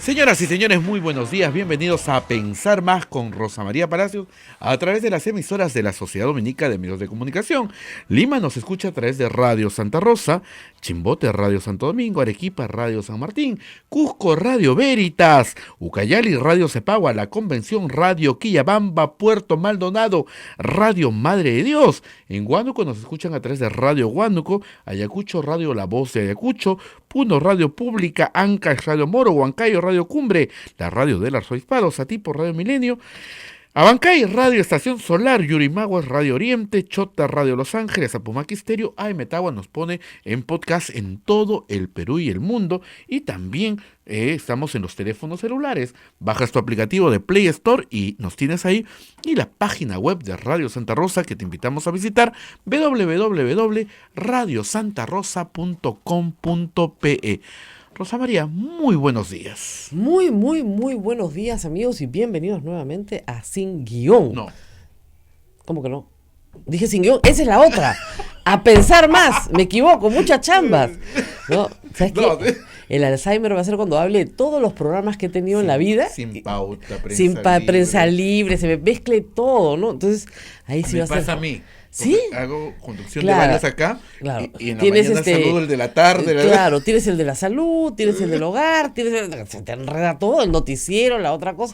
Señoras y señores, muy buenos días. Bienvenidos a Pensar Más con Rosa María Palacios a través de las emisoras de la Sociedad Dominica de Medios de Comunicación. Lima nos escucha a través de Radio Santa Rosa, Chimbote Radio Santo Domingo, Arequipa Radio San Martín, Cusco Radio Veritas, Ucayali Radio Cepagua, La Convención Radio Quillabamba, Puerto Maldonado Radio Madre de Dios. En Huánuco nos escuchan a través de Radio Huánuco, Ayacucho Radio La Voz de Ayacucho, Puno Radio Pública, Ancash Radio Moro, Huancayo Radio Cumbre, la Radio del Arzobispado, Satipo Radio Milenio, Abancay Radio Estación Solar, Yurimaguas Radio Oriente, Chota Radio Los Ángeles, Apumac Estéreo, AM Tagua nos pone en podcast en todo el Perú y el mundo, y también estamos en los teléfonos celulares. Bajas tu aplicativo de Play Store y nos tienes ahí, y la página web de Radio Santa Rosa que te invitamos a visitar, www.radiosantarosa.com.pe. Rosa María, muy buenos días. Muy buenos días, amigos, y bienvenidos nuevamente a Sin Guión. No. ¿Cómo que no? Dije Sin Guión, esa es la otra. A pensar más, me equivoco, muchas chambas. ¿No? ¿Sabes qué? El Alzheimer va a ser cuando hable de todos los programas que he tenido en la vida. Sin pauta, prensa libre, se me mezcle todo, ¿no? Entonces, ahí sí va a ser. Me pasa a mí. ¿Sí? Hago conducción Claro, de varios acá, claro. y en la Tienes mañana saludo el de la tarde. Claro, tienes el de la salud, tienes el del hogar, se te enreda todo, el noticiero, la otra cosa.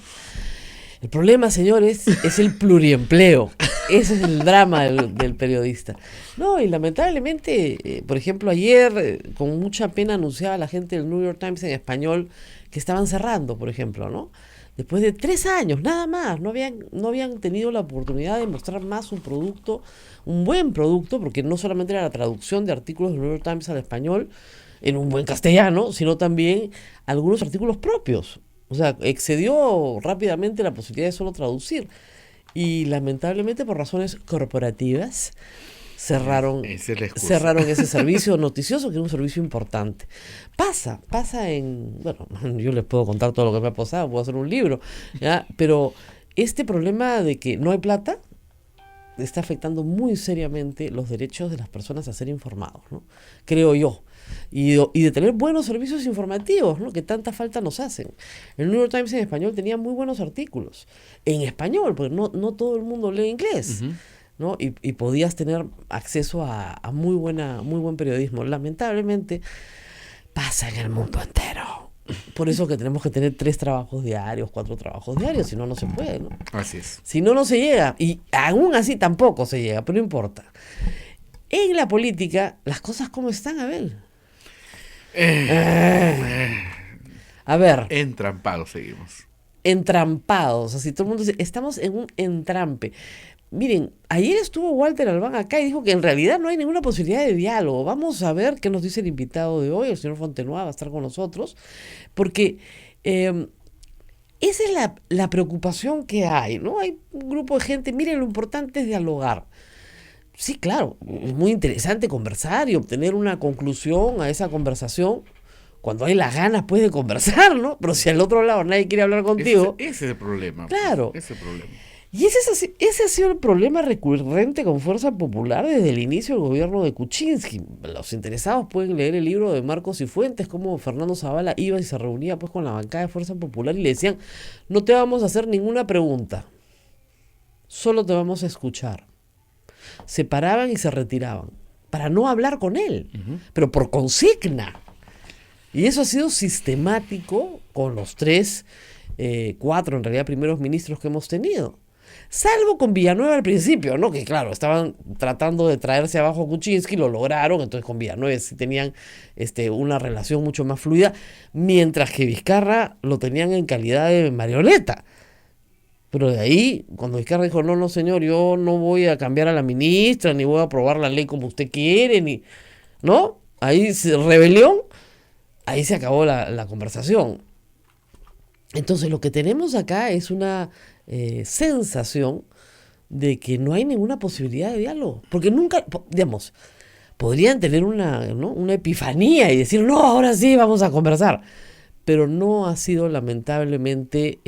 El problema, señores, es el pluriempleo. Ese es el drama del periodista. No, y lamentablemente, por ejemplo, ayer, con mucha pena anunciaba la gente del New York Times en español que estaban cerrando, por ejemplo, ¿no? Después de 3 años, nada más, no habían tenido la oportunidad de mostrar más un producto, un buen producto, porque no solamente era la traducción de artículos del New York Times al español en un buen castellano, sino también algunos artículos propios. O sea, excedió rápidamente la posibilidad de solo traducir. Y lamentablemente, por razones corporativas, cerraron ese servicio noticioso, que era un servicio importante. Pasa bueno, yo les puedo contar todo lo que me ha pasado, puedo hacer un libro, ¿ya? Pero este problema de que no hay plata está afectando muy seriamente los derechos de las personas a ser informados, ¿no? Creo yo. Y de tener buenos servicios informativos, ¿no? Que tanta falta nos hacen. El New York Times en español tenía muy buenos artículos. En español, porque no todo el mundo lee inglés. Uh-huh. ¿No? Y podías tener acceso a muy buen periodismo. Lamentablemente pasa en el mundo entero. Por eso que tenemos que tener 3 trabajos diarios, 4 trabajos diarios, si no, no se puede, ¿no? Así es. Si no, no se llega. Y aún así tampoco se llega, pero no importa. En la política, las cosas ¿cómo están, Abel? A ver. Entrampados seguimos. Entrampados. Así todo el mundo dice, estamos en un entrampe. Miren, ayer estuvo Walter Albán acá y dijo que en realidad no hay ninguna posibilidad de diálogo. Vamos a ver qué nos dice el invitado de hoy, el señor Fontenoy va a estar con nosotros, porque esa es la preocupación que hay, ¿no? Hay un grupo de gente, miren, lo importante es dialogar. Sí, claro, es muy interesante conversar y obtener una conclusión a esa conversación cuando hay las ganas, pues, de conversar, ¿no? Pero si al otro lado nadie quiere hablar contigo... Ese es el problema. Claro. Ese es el problema. Y ese ha sido el problema recurrente con Fuerza Popular desde el inicio del gobierno de Kuczynski. Los interesados pueden leer el libro de Marcos y Fuentes, cómo Fernando Zavala iba y se reunía pues con la bancada de Fuerza Popular y le decían, no te vamos a hacer ninguna pregunta, solo te vamos a escuchar. Se paraban y se retiraban para no hablar con él, pero por consigna. Y eso ha sido sistemático con los 4 en realidad primeros ministros que hemos tenido. Salvo con Villanueva al principio, ¿no? Que claro, estaban tratando de traerse abajo a Kuczynski, lo lograron, entonces con Villanueva sí tenían una relación mucho más fluida, mientras que Vizcarra lo tenían en calidad de marioneta. Pero de ahí, cuando Vizcarra dijo, no señor, yo no voy a cambiar a la ministra, ni voy a aprobar la ley como usted quiere, ni, ¿no? Ahí rebelión, ahí se acabó la conversación. Entonces lo que tenemos acá es una sensación de que no hay ninguna posibilidad de diálogo. Porque nunca, digamos, podrían tener una epifanía y decir, no, ahora sí vamos a conversar. Pero no ha sido lamentablemente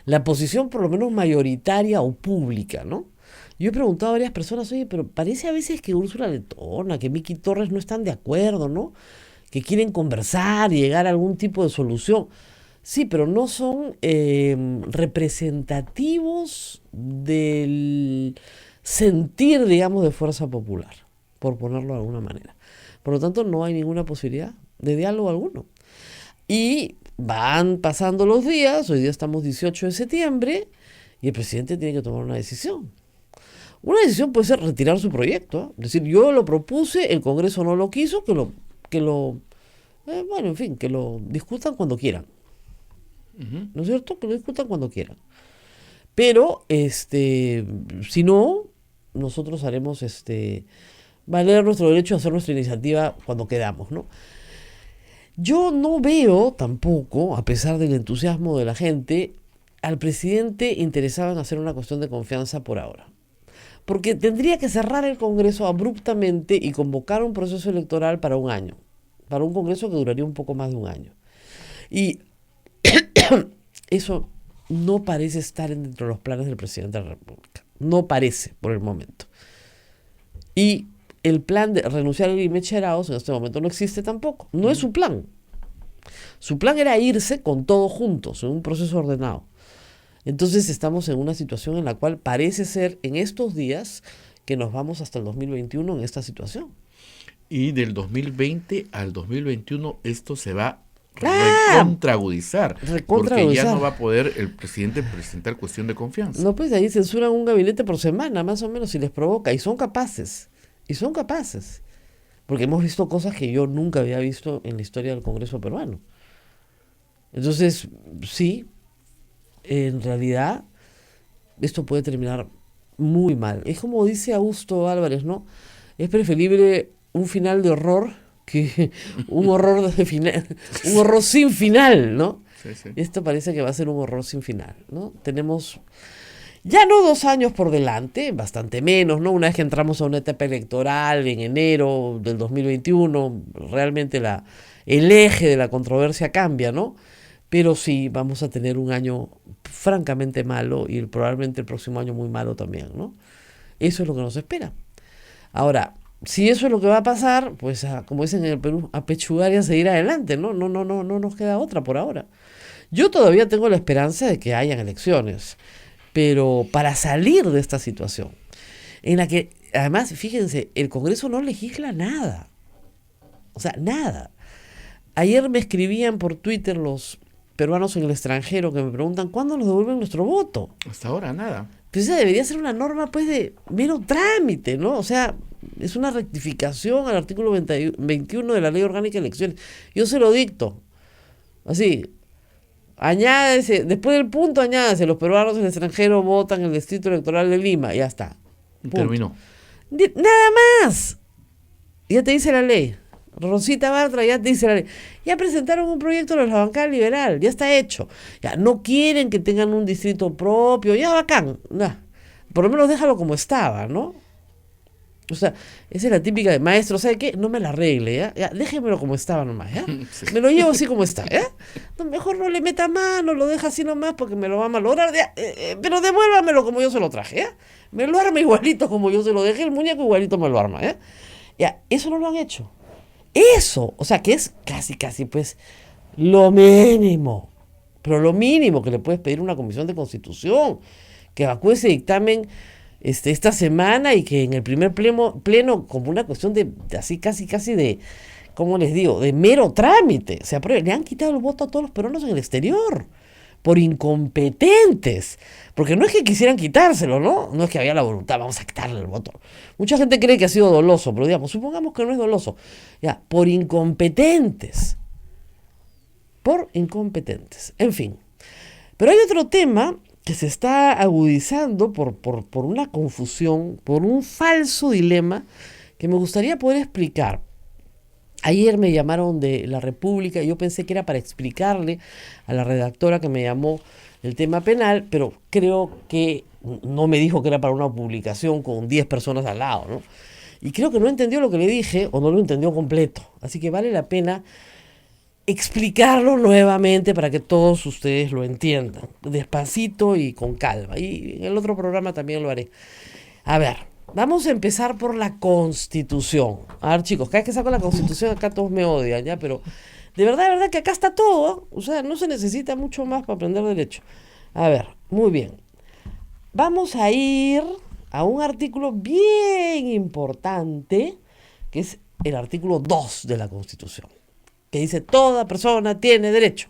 la posición por lo menos mayoritaria o pública, ¿no? Yo he preguntado a varias personas, oye, pero parece a veces que Úrsula Letorna, que Miki Torres no están de acuerdo, ¿no? Que quieren conversar y llegar a algún tipo de solución. Sí, pero no son representativos del sentir, digamos, de fuerza popular, por ponerlo de alguna manera. Por lo tanto, no hay ninguna posibilidad de diálogo alguno. Y van pasando los días, hoy día estamos 18 de septiembre, y el presidente tiene que tomar una decisión. Una decisión puede ser retirar su proyecto, ¿eh? Es decir, yo lo propuse, el Congreso no lo quiso, bueno, en fin, que lo discutan cuando quieran. ¿No es cierto? Que lo discutan cuando quieran. Pero, si no, nosotros haremos valer nuestro derecho a hacer nuestra iniciativa cuando queramos, ¿no? Yo no veo tampoco, a pesar del entusiasmo de la gente, al presidente interesado en hacer una cuestión de confianza por ahora. Porque tendría que cerrar el Congreso abruptamente y convocar un proceso electoral para un año. Para un Congreso que duraría un poco más de un año. Y eso no parece estar dentro de los planes del presidente de la República. No parece, por el momento. Y el plan de renunciar a Imeche Arauz en este momento no existe tampoco. No es su plan. Su plan era irse con todos juntos, en un proceso ordenado. Entonces estamos en una situación en la cual parece ser en estos días que nos vamos hasta el 2021 en esta situación. Y del 2020 al 2021 esto se va recontraagudizar, porque ya no va a poder el presidente presentar cuestión de confianza. No, pues ahí censuran un gabinete por semana, más o menos, si les provoca, y son capaces, porque hemos visto cosas que yo nunca había visto en la historia del Congreso peruano. Entonces, sí, en realidad, esto puede terminar muy mal. Es como dice Augusto Álvarez, ¿no? Es preferible un final de horror que un horror de final, un horror sin final, ¿no? Sí. Esto parece que va a ser un horror sin final, ¿no? Tenemos ya no 2 años por delante, bastante menos, ¿no? Una vez que entramos a una etapa electoral en enero del 2021, realmente el eje de la controversia cambia, ¿no? Pero sí, vamos a tener un año francamente malo y probablemente el próximo año muy malo también, ¿no? Eso es lo que nos espera. Ahora, si eso es lo que va a pasar, pues como dicen en el Perú, a pechugar y a seguir adelante, ¿no? No nos queda otra por ahora. Yo todavía tengo la esperanza de que hayan elecciones, pero para salir de esta situación, en la que, además, fíjense, el Congreso no legisla nada. O sea, nada. Ayer me escribían por Twitter los peruanos en el extranjero que me preguntan, ¿cuándo nos devuelven nuestro voto? Hasta ahora, nada. Pues esa debería ser una norma, pues, de mero trámite, ¿no? O sea, es una rectificación al artículo 21 de la Ley Orgánica de Elecciones. Yo se lo dicto. Así, añádese, después del punto, añádese, los peruanos en el extranjero votan en el Distrito Electoral de Lima, ya está. Punto. Terminó. Nada más. Ya te dice la ley. Rosita Bartra ya te dice la ley. Ya presentaron un proyecto de la bancada liberal, ya está hecho. Ya no quieren que tengan un distrito propio, ya bacán. Nah. Por lo menos déjalo como estaba, ¿no? O sea, esa es la típica de maestro, ¿sabe qué? No me la arregle, ¿ya? Ya déjemelo como estaba nomás, ¿ya? Sí. Me lo llevo así como está, ¿ya? No, mejor no le meta mano, lo deja así nomás porque me lo va a malograr, pero devuélvamelo como yo se lo traje, ¿ya? Me lo arma igualito como yo se lo dejé, el muñeco igualito me lo arma, ¿ya? Ya, eso no lo han hecho. Eso, o sea, que es casi, pues, lo mínimo, pero lo mínimo que le puedes pedir a una comisión de constitución, que evacúe ese dictamen esta semana y que en el primer pleno como una cuestión de así casi de, ¿cómo les digo?, de mero trámite, se apruebe. Le han quitado el voto a todos los peruanos en el exterior, por incompetentes, porque no es que quisieran quitárselo, ¿no? No es que había la voluntad, vamos a quitarle el voto. Mucha gente cree que ha sido doloso, pero digamos, supongamos que no es doloso. Ya, por incompetentes. En fin. Pero hay otro tema que se está agudizando por una confusión, por un falso dilema que me gustaría poder explicar. Ayer me llamaron de La República y yo pensé que era para explicarle a la redactora que me llamó el tema penal, pero creo que no me dijo que era para una publicación con 10 personas al lado, ¿no? Y creo que no entendió lo que le dije o no lo entendió completo. Así que vale la pena explicarlo nuevamente para que todos ustedes lo entiendan, despacito y con calma. Y en el otro programa también lo haré. A ver, vamos a empezar por la Constitución. A ver, chicos, cada vez que saco la Constitución acá todos me odian, ¿ya? Pero De verdad que acá está todo. O sea, no se necesita mucho más para aprender derecho. A ver, muy bien. Vamos a ir a un artículo bien importante, que es el artículo 2 de la Constitución, que dice: toda persona tiene derecho.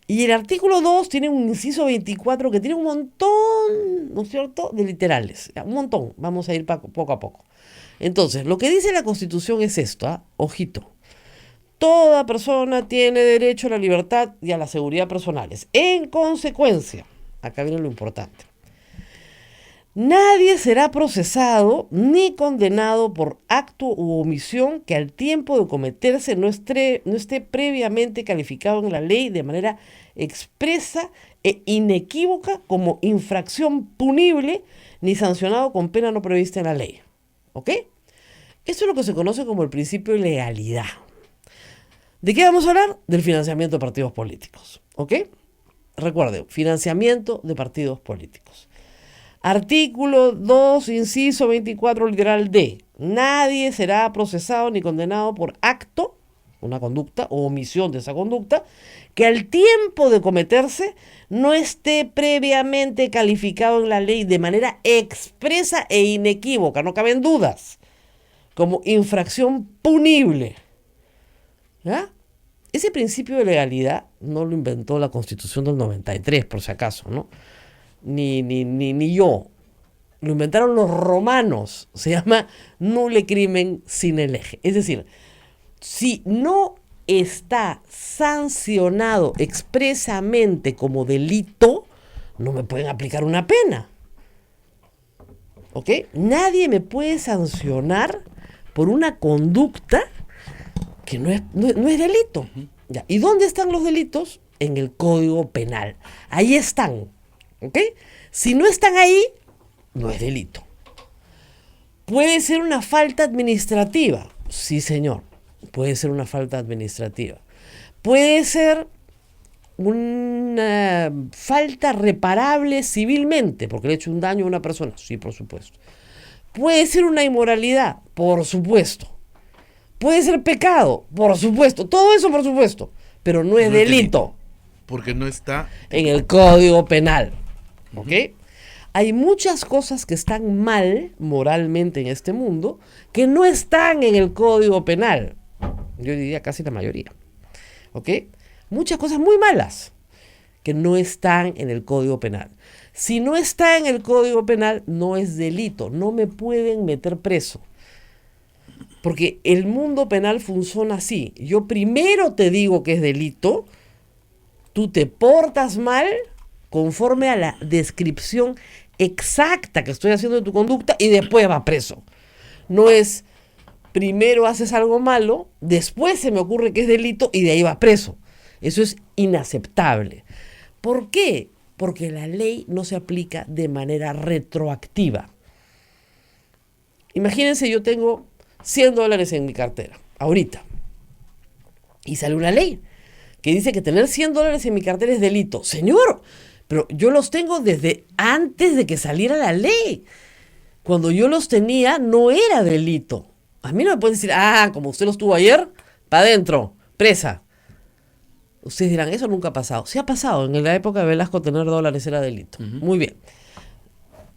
Y el artículo 2 tiene un inciso 24 que tiene un montón, ¿no es cierto?, de literales. Un montón. Vamos a ir poco a poco. Entonces, lo que dice la Constitución es esto, ¿ah? Ojito. Toda persona tiene derecho a la libertad y a la seguridad personales. En consecuencia, acá viene lo importante. Nadie será procesado ni condenado por acto u omisión que al tiempo de cometerse no esté previamente calificado en la ley de manera expresa e inequívoca como infracción punible ni sancionado con pena no prevista en la ley. ¿Ok? Esto es lo que se conoce como el principio de legalidad. ¿De qué vamos a hablar? Del financiamiento de partidos políticos. ¿Ok? Recuerde, financiamiento de partidos políticos. Artículo 2, inciso 24, literal D. Nadie será procesado ni condenado por acto, una conducta o omisión de esa conducta, que al tiempo de cometerse no esté previamente calificado en la ley de manera expresa e inequívoca, no caben dudas, como infracción punible. ¿Ya? Ese principio de legalidad no lo inventó la Constitución del 93, por si acaso, ¿no? Ni yo. Lo inventaron los romanos. Se llama nulle crimen sine lege. Es decir, si no está sancionado expresamente como delito, no me pueden aplicar una pena. ¿Ok? Nadie me puede sancionar por una conducta que no es delito. Ya. ¿Y dónde están los delitos? En el Código Penal. Ahí están. ¿Ok? Si no están ahí, no es delito. ¿Puede ser una falta administrativa? Sí, señor. Puede ser una falta administrativa. ¿Puede ser una falta reparable civilmente porque le he hecho un daño a una persona? Sí, por supuesto. ¿Puede ser una inmoralidad? Por supuesto. ¿Puede ser pecado? Por supuesto. Todo eso, por supuesto. Pero no es delito. Porque no está en el Código Penal. ¿Ok? Hay muchas cosas que están mal moralmente en este mundo que no están en el Código Penal. Yo diría casi la mayoría. ¿Ok? Muchas cosas muy malas que no están en el Código Penal. Si no está en el Código Penal, no es delito. No me pueden meter preso. Porque el mundo penal funciona así. Yo primero te digo que es delito, tú te portas mal conforme a la descripción exacta que estoy haciendo de tu conducta y después vas preso. No es primero haces algo malo, después se me ocurre que es delito y de ahí vas preso. Eso es inaceptable. ¿Por qué? Porque la ley no se aplica de manera retroactiva. Imagínense, yo tengo $100 en mi cartera, ahorita, y sale una ley que dice que tener $100 en mi cartera es delito. Señor, pero yo los tengo desde antes de que saliera la ley. Cuando yo los tenía no era delito. A mí no me pueden decir, como usted los tuvo ayer, para adentro, presa. Ustedes dirán, eso nunca ha pasado. Sí ha pasado, en la época de Velasco tener dólares era delito. Muy bien.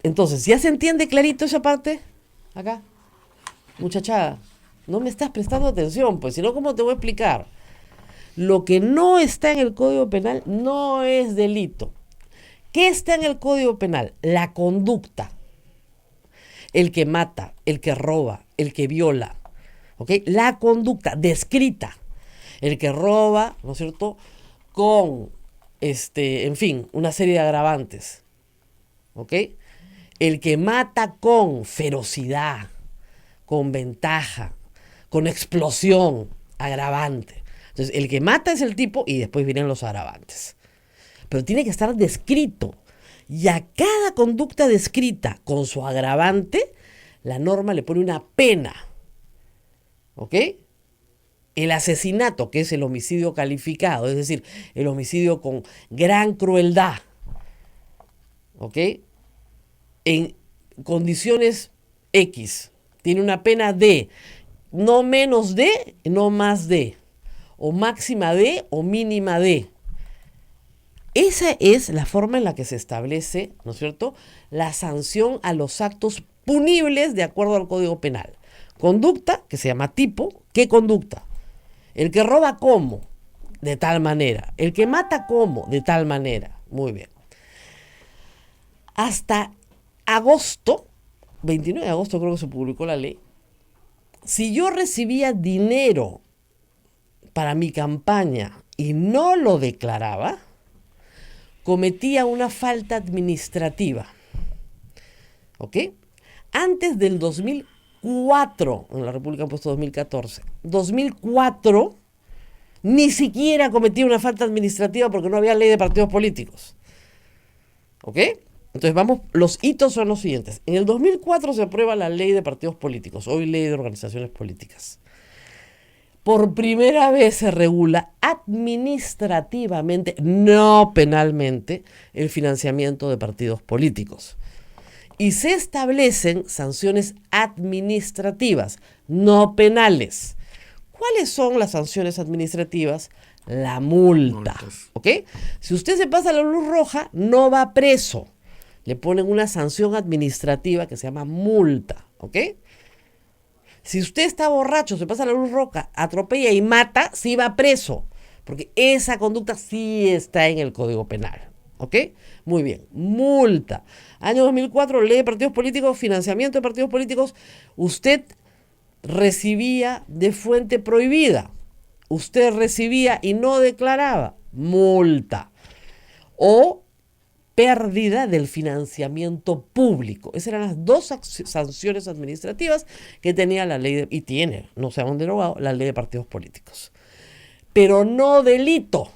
Entonces, ¿ya se entiende clarito esa parte? Acá. Muchachada, no me estás prestando atención, pues, si no, ¿cómo te voy a explicar? Lo que no está en el Código Penal no es delito. ¿Qué está en el Código Penal? La conducta. El que mata, el que roba, el que viola. ¿Ok? La conducta descrita. El que roba, ¿no es cierto? Con, en fin, una serie de agravantes. ¿Ok? El que mata con ferocidad, con ventaja, con explosión, agravante. Entonces, el que mata es el tipo y después vienen los agravantes. Pero tiene que estar descrito. Y a cada conducta descrita con su agravante, la norma le pone una pena. ¿Ok? El asesinato, que es el homicidio calificado, es decir, el homicidio con gran crueldad. ¿Ok? En condiciones X. Tiene una pena de no menos de, no más de. o máxima de o mínima de. Esa es la forma en la que se establece, ¿no es cierto?, la sanción a los actos punibles de acuerdo al Código Penal. Conducta, que se llama tipo. ¿Qué conducta? El que roba, ¿cómo? De tal manera. El que mata, ¿cómo? De tal manera. Muy bien. Hasta agosto, 29 de agosto creo que se publicó la ley, si yo recibía dinero para mi campaña y no lo declaraba, cometía una falta administrativa. ¿Ok? Antes del 2004, en la República han puesto 2014, 2004 ni siquiera cometía una falta administrativa porque no había ley de partidos políticos. ¿Ok? Entonces vamos, los hitos son los siguientes. En el 2004 se aprueba la ley de partidos políticos, hoy ley de organizaciones políticas. Por primera vez se regula administrativamente, no penalmente, el financiamiento de partidos políticos. Y se establecen sanciones administrativas, no penales. ¿Cuáles son las sanciones administrativas? La multa. ¿Ok? Si usted se pasa la luz roja, no va preso. Le ponen una sanción administrativa que se llama multa. ¿Ok? Si usted está borracho, se pasa la luz roja, atropella y mata, sí va preso. Porque esa conducta sí está en el Código Penal. ¿Ok? Muy bien. Multa. Año 2004, ley de partidos políticos, financiamiento de partidos políticos. Usted recibía de fuente prohibida. Usted recibía y no declaraba. Multa. O pérdida del financiamiento público. Esas eran las dos sanciones administrativas que tenía la ley y tiene, no se han derogado, la ley de partidos políticos. Pero no delito.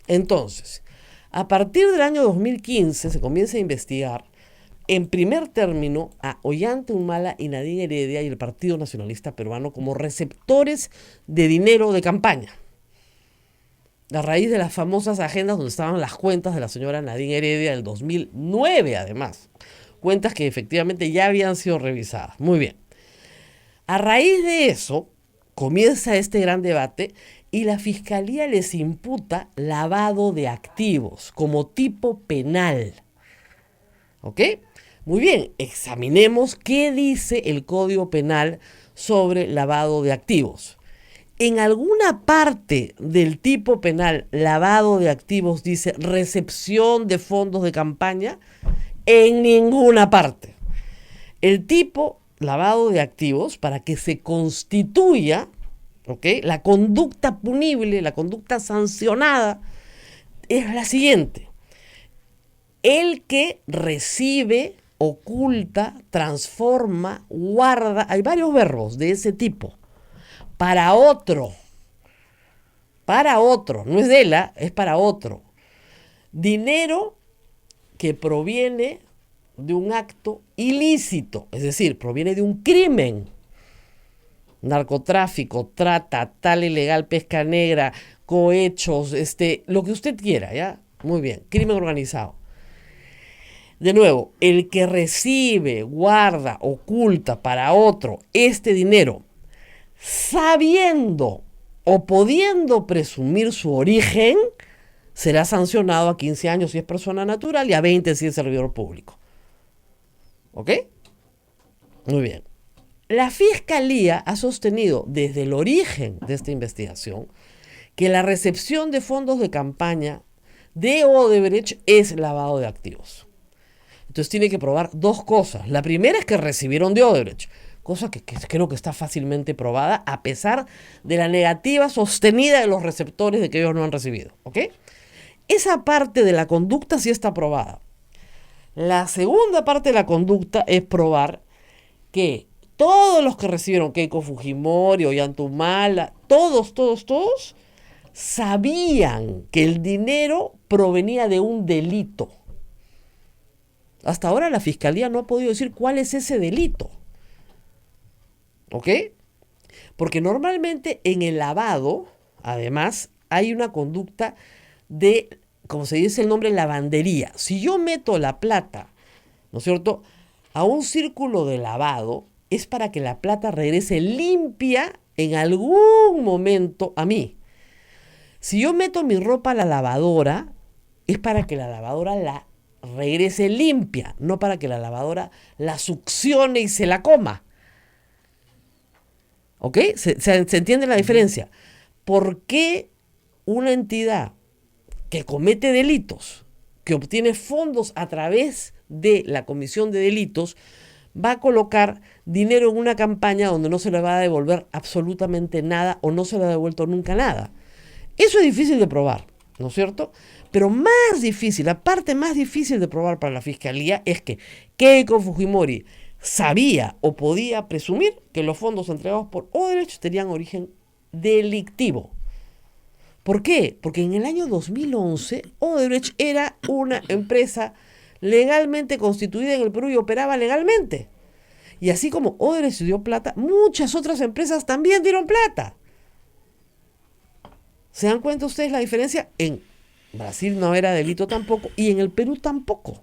Entonces, a partir del año 2015 se comienza a investigar en primer término a Ollanta Humala y Nadine Heredia y el Partido Nacionalista Peruano como receptores de dinero de campaña. A raíz de las famosas agendas donde estaban las cuentas de la señora Nadine Heredia del 2009, además. Cuentas que efectivamente ya habían sido revisadas. Muy bien. A raíz de eso, comienza este gran debate y la Fiscalía les imputa lavado de activos como tipo penal. ¿Ok? Muy bien, examinemos qué dice el Código Penal sobre lavado de activos. En alguna parte del tipo penal lavado de activos dice recepción de fondos de campaña, en ninguna parte. El tipo lavado de activos, para que se constituya, ¿ok?, la conducta punible, la conducta sancionada, es la siguiente. El que recibe, oculta, transforma, guarda, hay varios verbos de ese tipo. Para otro, no es de la, es para otro. Dinero que proviene de un acto ilícito, es decir, proviene de un crimen. Narcotráfico, trata, tal ilegal, pesca negra, cohechos, lo que usted quiera, ¿ya? Muy bien, crimen organizado. De nuevo, el que recibe, guarda, oculta para otro este dinero, sabiendo o pudiendo presumir su origen, será sancionado a 15 años si es persona natural y a 20 si es servidor público. ¿Ok? Muy bien. La Fiscalía ha sostenido desde el origen de esta investigación que la recepción de fondos de campaña de Odebrecht es lavado de activos. Entonces tiene que probar dos cosas. La primera es que recibieron de Odebrecht, cosa que creo que está fácilmente probada a pesar de la negativa sostenida de los receptores de que ellos no han recibido. ¿Ok? Esa parte de la conducta sí está probada. La segunda parte de la conducta es probar que todos los que recibieron, Keiko Fujimori, Ollanta Humala, todos, sabían que el dinero provenía de un delito. Hasta ahora la Fiscalía no ha podido decir cuál es ese delito. ¿Ok? Porque normalmente en el lavado, además, hay una conducta de, como se dice el nombre, lavandería. Si yo meto la plata, ¿no es cierto?, a un círculo de lavado, es para que la plata regrese limpia en algún momento a mí. Si yo meto mi ropa a la lavadora, es para que la lavadora la regrese limpia, no para que la lavadora la succione y se la coma. ¿Ok? ¿Se entiende la diferencia? ¿Por qué una entidad que comete delitos, que obtiene fondos a través de la comisión de delitos, va a colocar dinero en una campaña donde no se le va a devolver absolutamente nada o no se le ha devuelto nunca nada? Eso es difícil de probar, ¿no es cierto? Pero más difícil, la parte más difícil de probar para la fiscalía es que Keiko Fujimori sabía o podía presumir que los fondos entregados por Odebrecht tenían origen delictivo. ¿Por qué? Porque en el año 2011 Odebrecht era una empresa legalmente constituida en el Perú y operaba legalmente. Y así como Odebrecht dio plata, muchas otras empresas también dieron plata. ¿Se dan cuenta ustedes la diferencia? En Brasil no era delito tampoco y en el Perú tampoco.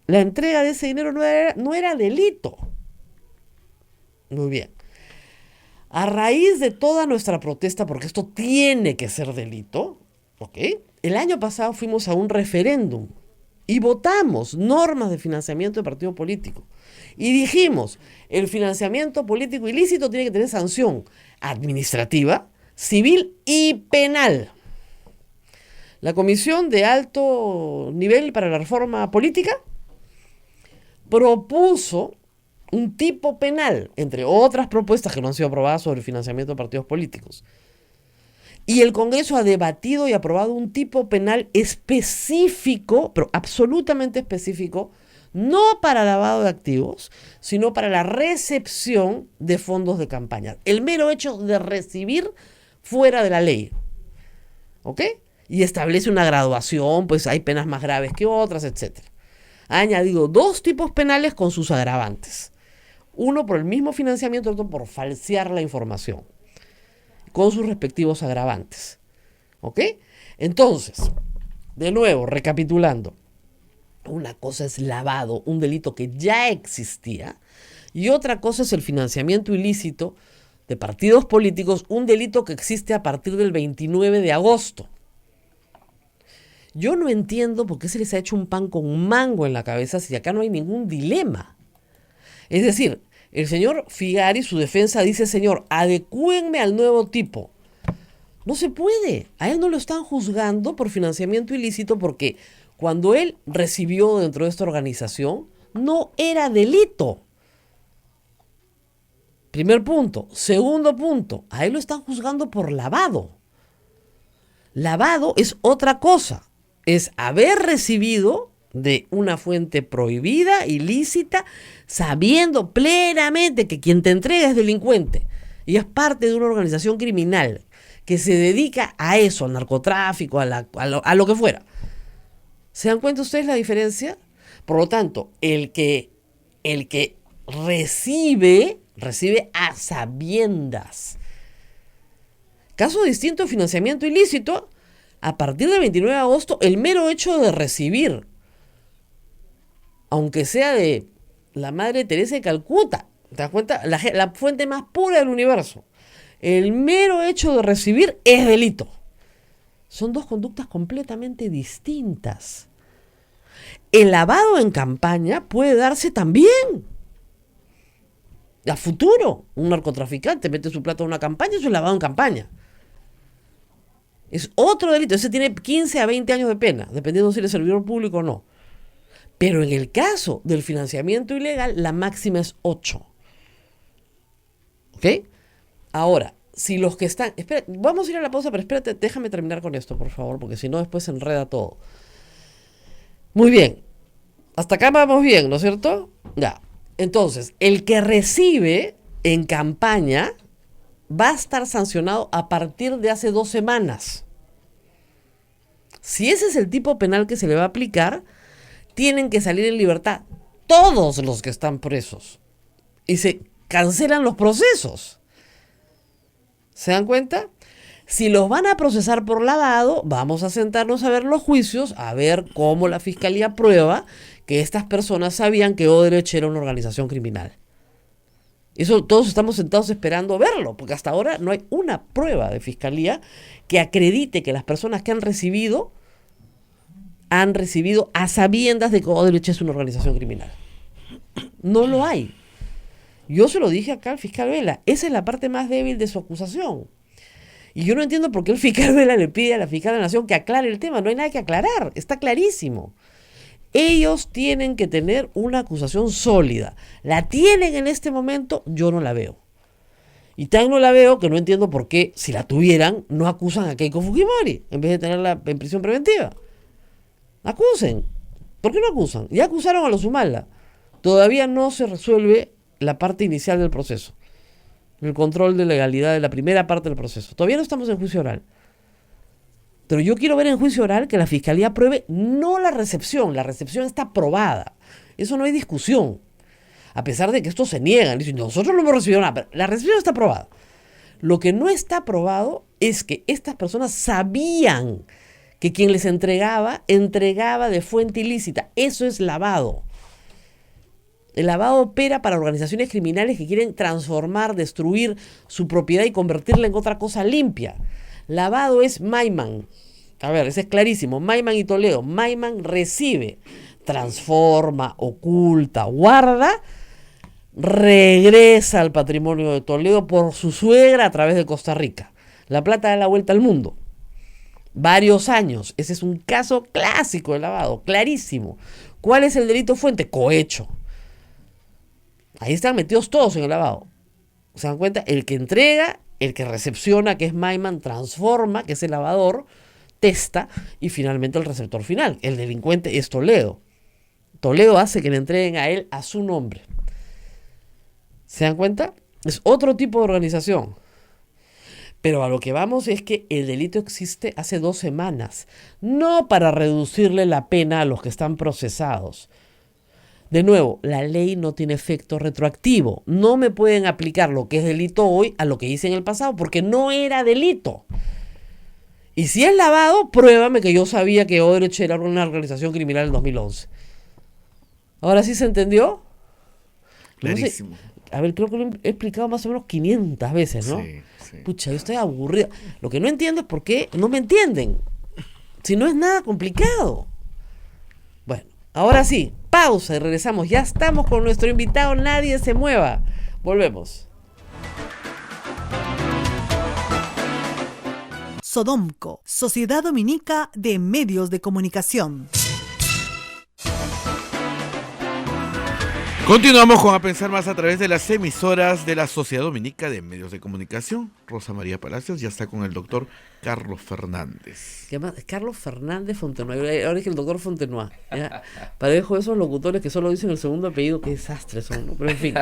La entrega de ese dinero no era delito. Muy bien. A raíz de toda nuestra protesta, porque esto tiene que ser delito, ¿ok? El año pasado fuimos a un referéndum y votamos normas de financiamiento de partido político. Y dijimos, el financiamiento político ilícito tiene que tener sanción administrativa, civil y penal. La Comisión de Alto Nivel para la Reforma Política propuso un tipo penal, entre otras propuestas que no han sido aprobadas sobre el financiamiento de partidos políticos. Y el Congreso ha debatido y aprobado un tipo penal específico, pero absolutamente específico, no para lavado de activos, sino para la recepción de fondos de campaña. El mero hecho de recibir fuera de la ley. ¿Ok? Y establece una graduación, pues hay penas más graves que otras, etc. Ha añadido 2 tipos penales con sus agravantes. Uno por el mismo financiamiento, otro por falsear la información, con sus respectivos agravantes. ¿Ok? Entonces, de nuevo, recapitulando. Una cosa es lavado, un delito que ya existía, y otra cosa es el financiamiento ilícito de partidos políticos, un delito que existe a partir del 29 de agosto. Yo no entiendo por qué se les ha hecho un pan con mango en la cabeza si acá no hay ningún dilema. Es decir, el señor Figari, su defensa, dice, señor, adecúenme al nuevo tipo. No se puede. A él no lo están juzgando por financiamiento ilícito porque cuando él recibió dentro de esta organización, no era delito. Primer punto. Segundo punto, a él lo están juzgando por lavado. Lavado es otra cosa. Es haber recibido de una fuente prohibida, ilícita, sabiendo plenamente que quien te entrega es delincuente y es parte de una organización criminal que se dedica a eso, al narcotráfico, a lo que fuera. ¿Se dan cuenta ustedes la diferencia? Por lo tanto, el que recibe a sabiendas. Caso distinto de financiamiento ilícito, a partir del 29 de agosto, el mero hecho de recibir, aunque sea de la Madre Teresa de Calcuta, ¿te das cuenta? La fuente más pura del universo. El mero hecho de recibir es delito. Son 2 conductas completamente distintas. El lavado en campaña puede darse también. A futuro, un narcotraficante mete su plata en una campaña, eso es lavado en campaña. Es otro delito, ese tiene 15 a 20 años de pena, dependiendo si es servidor público o no. Pero en el caso del financiamiento ilegal, la máxima es 8. ¿Ok? Ahora, si los que están... Espera, vamos a ir a la pausa, pero espérate, déjame terminar con esto, por favor, porque si no después se enreda todo. Muy bien. Hasta acá vamos bien, ¿no es cierto? Ya. Entonces, el que recibe en campaña va a estar sancionado a partir de hace 2 semanas. Si ese es el tipo penal que se le va a aplicar, tienen que salir en libertad todos los que están presos. Y se cancelan los procesos. ¿Se dan cuenta? Si los van a procesar por lavado, vamos a sentarnos a ver los juicios, a ver cómo la fiscalía prueba que estas personas sabían que Odebrecht era una organización criminal. Eso todos estamos sentados esperando verlo, porque hasta ahora no hay una prueba de fiscalía que acredite que las personas que han recibido a sabiendas de que Odebrecht es una organización criminal. No lo hay. Yo se lo dije acá al fiscal Vela, esa es la parte más débil de su acusación. Y yo no entiendo por qué el fiscal Vela le pide a la fiscal de la Nación que aclare el tema. No hay nada que aclarar, está clarísimo. Ellos tienen que tener una acusación sólida. ¿La tienen en este momento? Yo no la veo. Y tan no la veo que no entiendo por qué, si la tuvieran, no acusan a Keiko Fujimori en vez de tenerla en prisión preventiva. Acusen. ¿Por qué no acusan? Ya acusaron a los Humala. Todavía no se resuelve la parte inicial del proceso. El control de legalidad de la primera parte del proceso. Todavía no estamos en juicio oral. Pero yo quiero ver en juicio oral que la fiscalía apruebe no la recepción está aprobada. Eso no hay discusión. A pesar de que estos se niegan, dicen, nosotros no hemos recibido nada, pero la recepción está aprobada. Lo que no está aprobado es que estas personas sabían que quien les entregaba de fuente ilícita. Eso es lavado. El lavado opera para organizaciones criminales que quieren transformar, destruir su propiedad y convertirla en otra cosa limpia. Lavado es Maiman. A ver, ese es clarísimo. Maiman y Toledo. Maiman recibe, transforma, oculta, guarda, regresa al patrimonio de Toledo por su suegra a través de Costa Rica. La plata da la vuelta al mundo. Varios años. Ese es un caso clásico de lavado, clarísimo. ¿Cuál es el delito fuente? Cohecho. Ahí están metidos todos en el lavado. ¿Se dan cuenta? El que entrega, el que recepciona, que es Maiman, transforma, que es el lavador, testa, y finalmente el receptor final. El delincuente es Toledo. Toledo hace que le entreguen a él a su nombre. ¿Se dan cuenta? Es otro tipo de organización. Pero a lo que vamos es que el delito existe hace 2 semanas. No para reducirle la pena a los que están procesados. De nuevo, la ley no tiene efecto retroactivo. No me pueden aplicar lo que es delito hoy a lo que hice en el pasado, porque no era delito. Y si es lavado, pruébame que yo sabía que Odebrecht era una organización criminal en 2011. ¿Ahora sí se entendió? Clarísimo. No sé, a ver, creo que lo he explicado más o menos 500 veces, ¿no? Sí, sí. Pucha, yo estoy aburrida. Lo que no entiendo es por qué no me entienden. Si no es nada complicado. Bueno, ahora sí, pausa y regresamos. Ya estamos con nuestro invitado. Nadie se mueva. Volvemos. Sodomco, Sociedad Dominica de Medios de Comunicación. Continuamos con A Pensar Más a través de las emisoras de la Sociedad Dominica de Medios de Comunicación. Rosa María Palacios ya está con el doctor Carlos Fernández. ¿Qué más? Carlos Fernández Fontenoy. Ahora es que el doctor Fontenoy. Parejo esos locutores que solo dicen el segundo apellido, qué desastres son, ¿no? Pero en fin.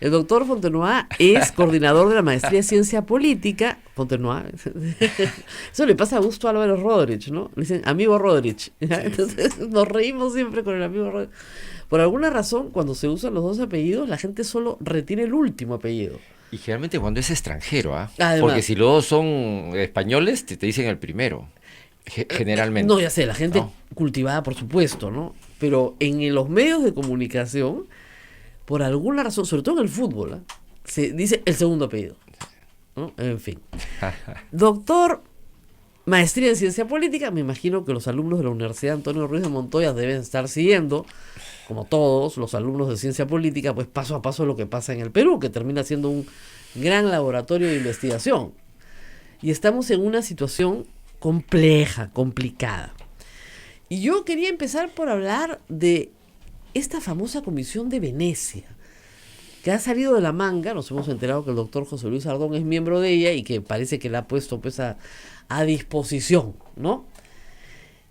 El doctor Fontenoy es coordinador de la maestría de Ciencia Política. Fontenoy. Eso le pasa a Augusto Álvaro Rodríguez, ¿no? Le dicen amigo Rodríguez. Entonces nos reímos siempre con el amigo Rodríguez. Por alguna razón, cuando se usan los 2 apellidos, la gente solo retiene el último apellido. Y generalmente cuando es extranjero, ¿ah? Además, porque si luego son españoles, te dicen el primero, generalmente. No, ya sé, la gente ¿no? cultivada, por supuesto, ¿no? Pero en los medios de comunicación, por alguna razón, sobre todo en el fútbol, ¿eh? Se dice el segundo apellido, ¿no? En fin. Doctor, maestría en Ciencia Política, me imagino que los alumnos de la Universidad Antonio Ruiz de Montoya deben estar siguiendo, como todos los alumnos de Ciencia Política, pues paso a paso lo que pasa en el Perú, que termina siendo un gran laboratorio de investigación. Y estamos en una situación compleja, complicada. Y yo quería empezar por hablar de esta famosa Comisión de Venecia, que ha salido de la manga. Nos hemos enterado que el doctor José Luis Ardón es miembro de ella y que parece que la ha puesto pues a disposición, ¿no?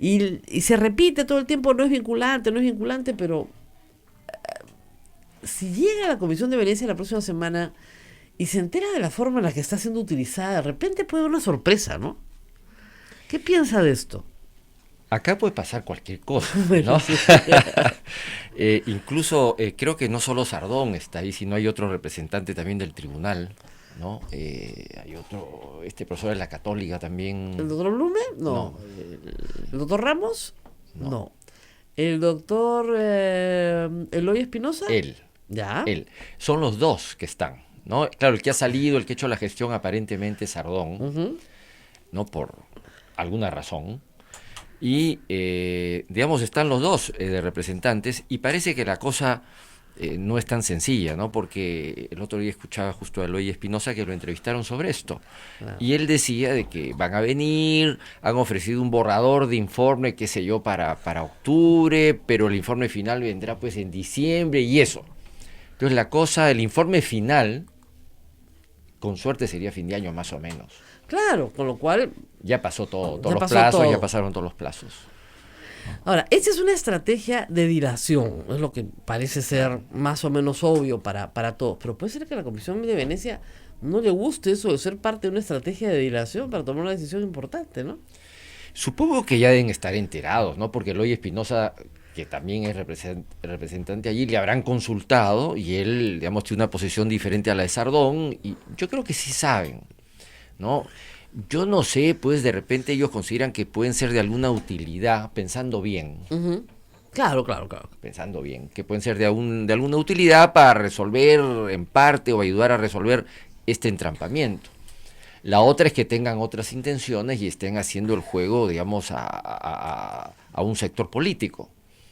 Y se repite todo el tiempo, no es vinculante, pero si llega a la Comisión de Venecia la próxima semana y se entera de la forma en la que está siendo utilizada, de repente puede haber una sorpresa, ¿no? ¿Qué piensa de esto? Acá puede pasar cualquier cosa, Bueno, ¿no? sí. Incluso creo que no solo Sardón está ahí, sino hay otro representante también del tribunal, ¿no? Hay otro, profesor de la Católica también. ¿El doctor Blume? No. No, ¿El doctor Ramos? No. No. ¿El doctor Eloy Espinosa? él. Ya. Él. Son los dos que están, ¿no? Claro, el que ha salido, el que ha hecho la gestión aparentemente es Sardón, Ujú. ¿no? Por alguna razón. Y, digamos, están los dos de representantes y parece que la cosa no es tan sencilla, ¿no? Porque el otro día escuchaba justo a Eloy Espinosa que lo entrevistaron sobre esto. Claro. Y él decía de que van a venir, han ofrecido un borrador de informe, qué sé yo, para octubre, pero el informe final vendrá pues en diciembre y eso. Entonces la cosa, el informe final, con suerte sería fin de año más o menos. Claro, con lo cual, Ya pasó todo, Ya todos los pasó plazos, todo. ya pasaron todos los plazos. ahora, esta es una estrategia de dilación, es lo que parece ser más o menos obvio para todos, pero puede ser que a la Comisión de Venecia no le guste eso de ser parte de una estrategia de dilación para tomar una decisión importante, ¿no? Supongo que ya deben estar enterados, ¿no? Porque Eloy Espinosa, que también es representante allí, le habrán consultado y él, digamos, tiene una posición diferente a la de Sardón y yo creo que sí saben, ¿no? Yo no sé, pues de repente ellos consideran que pueden ser de alguna utilidad, pensando bien, Ujú. Claro. que pueden ser de alguna utilidad para resolver en parte o ayudar a resolver este entrampamiento. La otra es que tengan otras intenciones y estén haciendo el juego, digamos, a un sector político,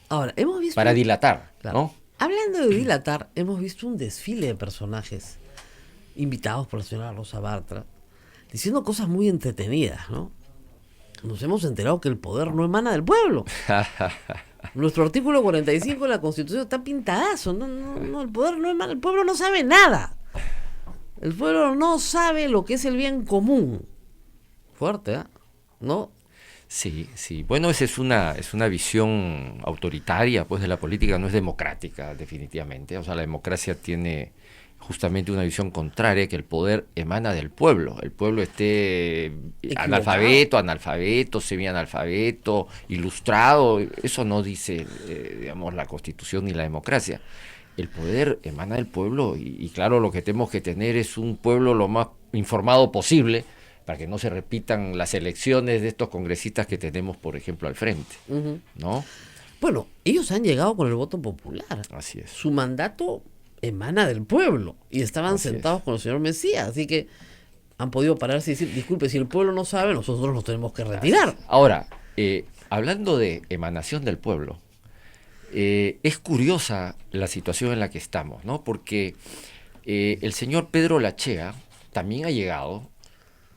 Ahora, hemos visto... para dilatar, Claro. ¿no? Hablando de dilatar, hemos visto un desfile de personajes invitados por la señora Rosa Bartra, diciendo cosas muy entretenidas, ¿no? Nos hemos enterado que el poder no emana del pueblo. Nuestro artículo 45 de la Constitución está pintadazo. No, el poder no emana, el pueblo no sabe nada. El pueblo no sabe lo que es el bien común. Fuerte, ¿eh? ¿No? Sí, sí. Bueno, esa es una visión autoritaria, pues, de la política, no es democrática, definitivamente. O sea, la democracia tiene justamente una visión contraria, que el poder emana del pueblo. El pueblo esté Equivocado. analfabeto, semianalfabeto, ilustrado. Eso no dice, digamos, la Constitución ni la democracia. El poder emana del pueblo y claro, lo que tenemos que tener es un pueblo lo más informado posible para que no se repitan las elecciones de estos congresistas que tenemos, por ejemplo, al frente, Ujú. ¿no? Bueno, ellos han llegado con el voto popular. Así es. Su mandato emana del pueblo y estaban Así sentados es. con el señor Mesías, así que han podido pararse y decir, disculpe, si el pueblo no sabe, nosotros nos tenemos que retirar. Ahora, hablando de emanación del pueblo, es curiosa la situación en la que estamos, ¿no? Porque el señor Pedro Lachea también ha llegado,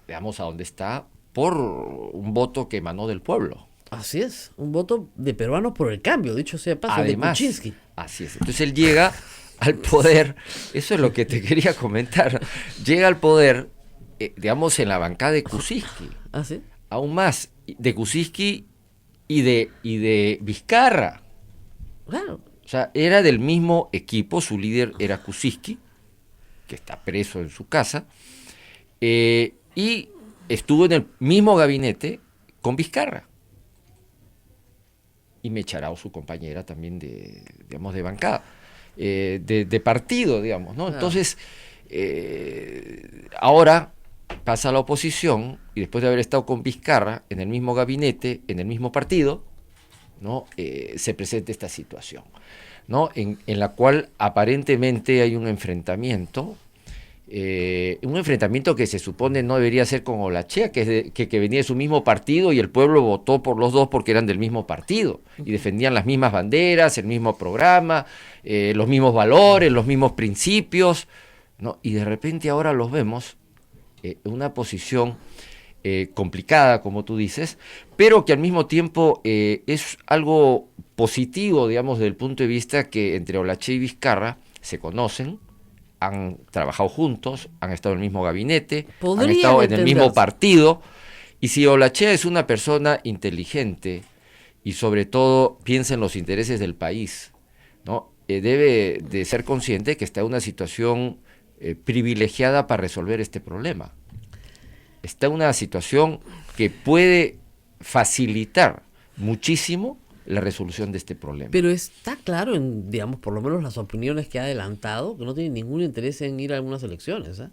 digamos, a donde está por un voto que emanó del pueblo. Así es, un voto de peruanos por el cambio, dicho sea de paso, Además, de Kuczynski. así es. Entonces él llega al poder, eso es lo que te quería comentar, llega al poder, digamos, en la bancada de Kuczynski, ¿Así? aún más de Kuczynski y de Vizcarra. Claro. O sea, era del mismo equipo, su líder era Kuczynski, que está preso en su casa, y estuvo en el mismo gabinete con Vizcarra. Y Mecharao, su compañera también digamos, de bancada, de partido, digamos, ¿no? Claro. Entonces, ahora pasa a la oposición y después de haber estado con Vizcarra en el mismo gabinete, en el mismo partido, ¿no? Se presenta esta situación, ¿no? En la cual aparentemente hay un enfrentamiento que se supone no debería ser con Olachea, que venía de su mismo partido y el pueblo votó por los dos porque eran del mismo partido y defendían las mismas banderas, el mismo programa, los mismos valores, los mismos principios, ¿no? Y de repente ahora los vemos en una posición complicada, como tú dices, pero que al mismo tiempo es algo positivo, digamos, desde el punto de vista que entre Olachea y Vizcarra se conocen, han trabajado juntos, han estado en el mismo gabinete, Podrían han estado en el mismo entenderse. partido, y si Olachea es una persona inteligente y sobre todo piensa en los intereses del país, ¿no? Debe de ser consciente que está en una situación privilegiada para resolver este problema. Está en una situación que puede facilitar muchísimo la resolución de este problema. Pero está claro en, digamos, por lo menos las opiniones que ha adelantado, que no tiene ningún interés en ir a algunas elecciones, ¿eh?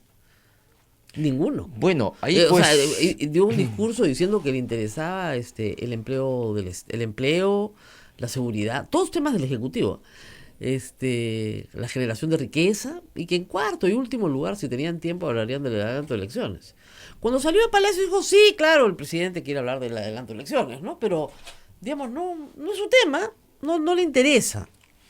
Ninguno. Bueno, ahí O pues... sea, dio un discurso diciendo que le interesaba el empleo, la seguridad, todos temas del Ejecutivo. la generación de riqueza, y que en cuarto y último lugar, si tenían tiempo, hablarían del adelanto de elecciones. Cuando salió a Palacio dijo, sí, claro, el presidente quiere hablar del adelanto de elecciones, ¿no? Pero, digamos, no es su tema, no le interesa,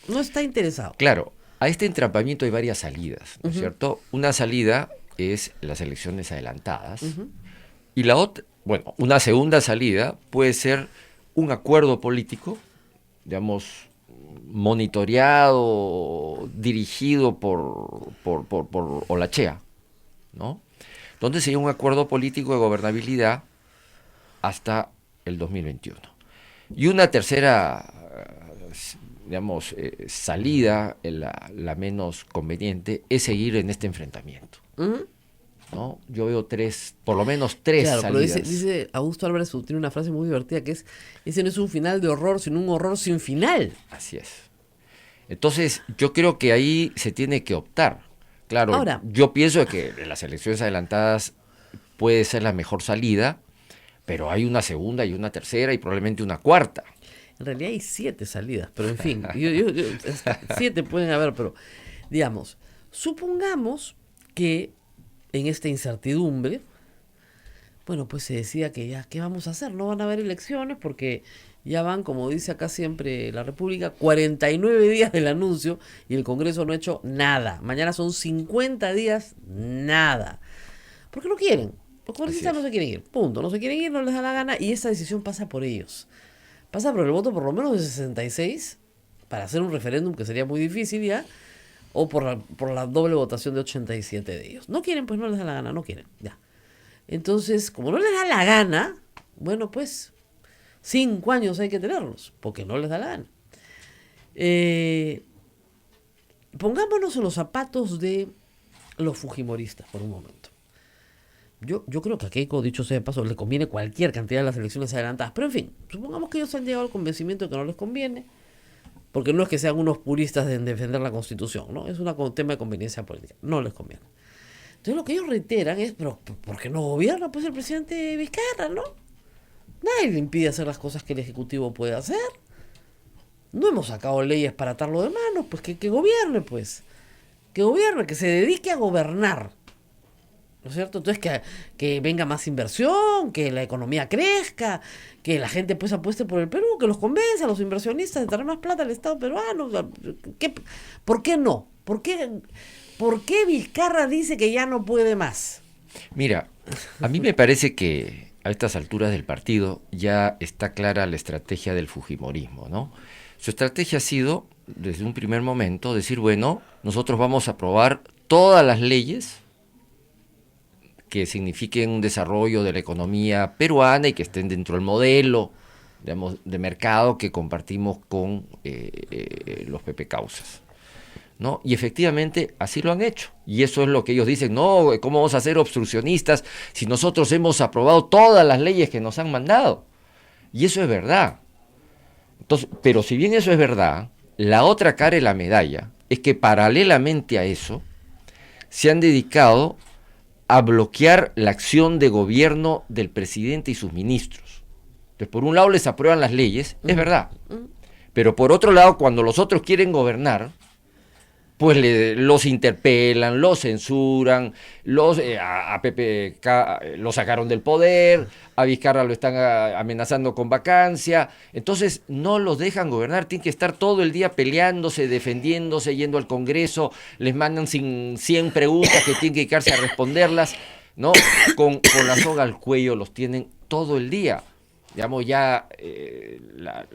no está interesado. Claro, a este entrampamiento hay varias salidas, ¿no es cierto? Una salida es las elecciones adelantadas, y la otra, bueno, una segunda salida puede ser un acuerdo político, digamos, monitoreado, dirigido por Olachea, ¿no? Donde sería un acuerdo político de gobernabilidad hasta el 2021. Y una tercera, digamos, salida, la menos conveniente, es seguir en este enfrentamiento, ¿no? Yo veo por lo menos tres claro, salidas. Pero dice Augusto Álvarez, tiene una frase muy divertida que es, ese no es un final de horror, sino un horror sin final. Así es. Entonces, yo creo que ahí se tiene que optar. Claro, ahora, yo pienso que las elecciones adelantadas puede ser la mejor salida, pero hay una segunda y una tercera y probablemente una cuarta. En realidad hay 7 salidas, pero en fin, 7 pueden haber, pero digamos, supongamos que en esta incertidumbre, bueno, pues se decía que ya, ¿qué vamos a hacer? No van a haber elecciones porque ya van, como dice acá siempre la República, 49 días del anuncio y el Congreso no ha hecho nada. Mañana son 50 días, nada. Porque no quieren. Los congresistas no se quieren ir, punto. No se quieren ir, no les da la gana y esa decisión pasa por ellos. Pasa por el voto por lo menos de 66 para hacer un referéndum que sería muy difícil ya, o por la doble votación de 87 de ellos. No quieren, pues no les da la gana, no quieren, ya. Entonces, como no les da la gana, bueno, pues 5 años hay que tenerlos, porque no les da la gana. Pongámonos en los zapatos de los fujimoristas por un momento. Yo creo que a Keiko, dicho sea de paso, le conviene cualquier cantidad de las elecciones adelantadas. Pero en fin, supongamos que ellos han llegado al convencimiento de que no les conviene, porque no es que sean unos puristas en defender la Constitución, ¿no? Es un tema de conveniencia política. No les conviene. Entonces lo que ellos reiteran es, pero ¿por qué no gobierna pues el presidente Vizcarra, no? Nadie le impide hacer las cosas que el Ejecutivo puede hacer. No hemos sacado leyes para atarlo de manos, pues que gobierne, pues. Que gobierne, que se dedique a gobernar. ¿No es cierto? Entonces que venga más inversión, que la economía crezca, que la gente pues apueste por el Perú, que los convence a los inversionistas de traer más plata al Estado peruano. ¿Por qué no? ¿Por qué Vizcarra dice que ya no puede más? Mira, a mí me parece que a estas alturas del partido ya está clara la estrategia del fujimorismo, ¿no? Su estrategia ha sido, desde un primer momento, decir, bueno, nosotros vamos a aprobar todas las leyes que signifiquen un desarrollo de la economía peruana y que estén dentro del modelo, digamos, de mercado que compartimos con los PP Causas, ¿no? Y efectivamente así lo han hecho. Y eso es lo que ellos dicen, no, ¿cómo vamos a ser obstruccionistas si nosotros hemos aprobado todas las leyes que nos han mandado? Y eso es verdad. Entonces, pero si bien eso es verdad, la otra cara de la medalla es que paralelamente a eso se han dedicado a bloquear la acción de gobierno del presidente y sus ministros. Entonces, por un lado les aprueban las leyes, es verdad, pero por otro lado, cuando los otros quieren gobernar, pues los interpelan, los censuran, a PPK lo sacaron del poder, a Vizcarra lo están amenazando con vacancia, entonces no los dejan gobernar, tienen que estar todo el día peleándose, defendiéndose, yendo al Congreso, les mandan 100 preguntas que tienen que dedicarse a responderlas, ¿no? Con la soga al cuello los tienen todo el día. Digamos, ya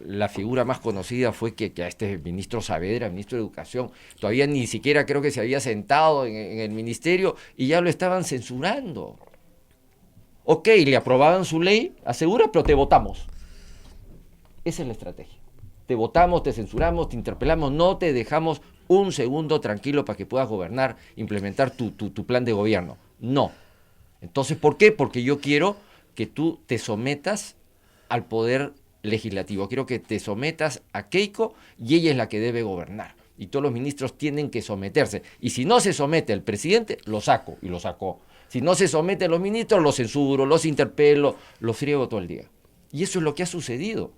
la figura más conocida fue que a este ministro Saavedra, ministro de Educación, todavía ni siquiera creo que se había sentado en el ministerio y ya lo estaban censurando. Ok, le aprobaban su ley, asegura, pero te votamos. Esa es la estrategia. Te votamos, te censuramos, te interpelamos, no te dejamos un segundo tranquilo para que puedas gobernar, implementar tu plan de gobierno. No. Entonces, ¿por qué? Porque yo quiero que tú te sometas al poder legislativo. Quiero que te sometas a Keiko y ella es la que debe gobernar. Y todos los ministros tienen que someterse. Y si no se somete el presidente, lo saco. Y lo sacó. Si no se someten los ministros, los censuro, los interpelo, los friego todo el día. Y eso es lo que ha sucedido.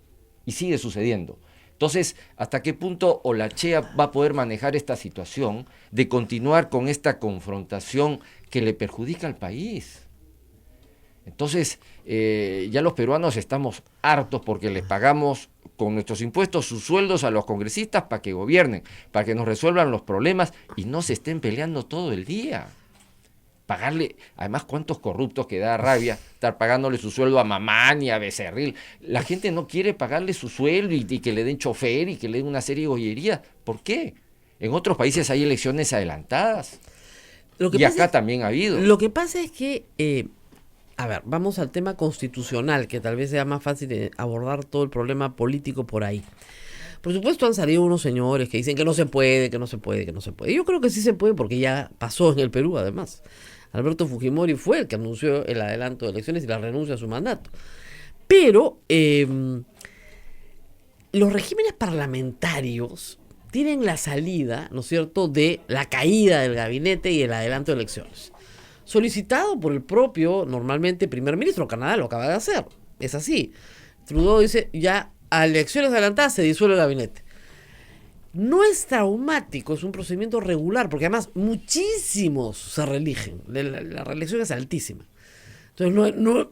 Y sigue sucediendo. Entonces, ¿hasta qué punto Olachea va a poder manejar esta situación de continuar con esta confrontación que le perjudica al país? Entonces, ya los peruanos estamos hartos porque les pagamos con nuestros impuestos sus sueldos a los congresistas para que gobiernen, para que nos resuelvan los problemas y no se estén peleando todo el día. Pagarle, además, cuántos corruptos que da rabia estar pagándole su sueldo a Mamán y a Becerril. La gente no quiere pagarle su sueldo y que le den chofer y que le den una serie de gollerías. ¿Por qué? En otros países hay elecciones adelantadas. Y acá también ha habido. Lo que pasa es que, a ver, vamos al tema constitucional, que tal vez sea más fácil de abordar todo el problema político por ahí. Por supuesto han salido unos señores que dicen que no se puede, que no se puede, que no se puede. Yo creo que sí se puede porque ya pasó en el Perú, además. Alberto Fujimori fue el que anunció el adelanto de elecciones y la renuncia a su mandato. Pero los regímenes parlamentarios tienen la salida, ¿no es cierto?, de la caída del gabinete y el adelanto de elecciones. Solicitado por el propio, normalmente, primer ministro. Canadá lo acaba de hacer. Es así. Trudeau dice, ya a elecciones adelantadas se disuelve el gabinete. No es traumático, es un procedimiento regular, porque además muchísimos se reeligen. La reelección es altísima. Entonces,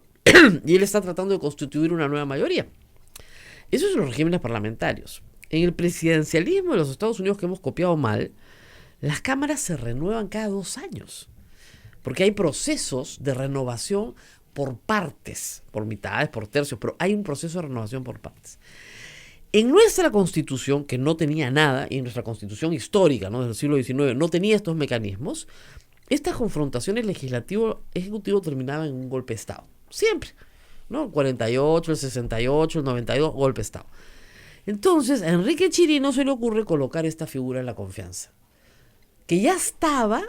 y él está tratando de constituir una nueva mayoría. Eso es en los regímenes parlamentarios. En el presidencialismo de los Estados Unidos, que hemos copiado mal, las cámaras se renuevan cada 2 años. Porque hay procesos de renovación por partes, por mitades, por tercios, pero hay un proceso de renovación por partes. En nuestra Constitución, que no tenía nada, y en nuestra Constitución histórica, ¿no?, del siglo XIX, no tenía estos mecanismos, estas confrontaciones legislativo-ejecutivo terminaban en un golpe de Estado. Siempre, ¿no? El 48, el 68, el 92, golpe de Estado. Entonces, a Enrique Chirino se le ocurre colocar esta figura en la confianza, que ya estaba,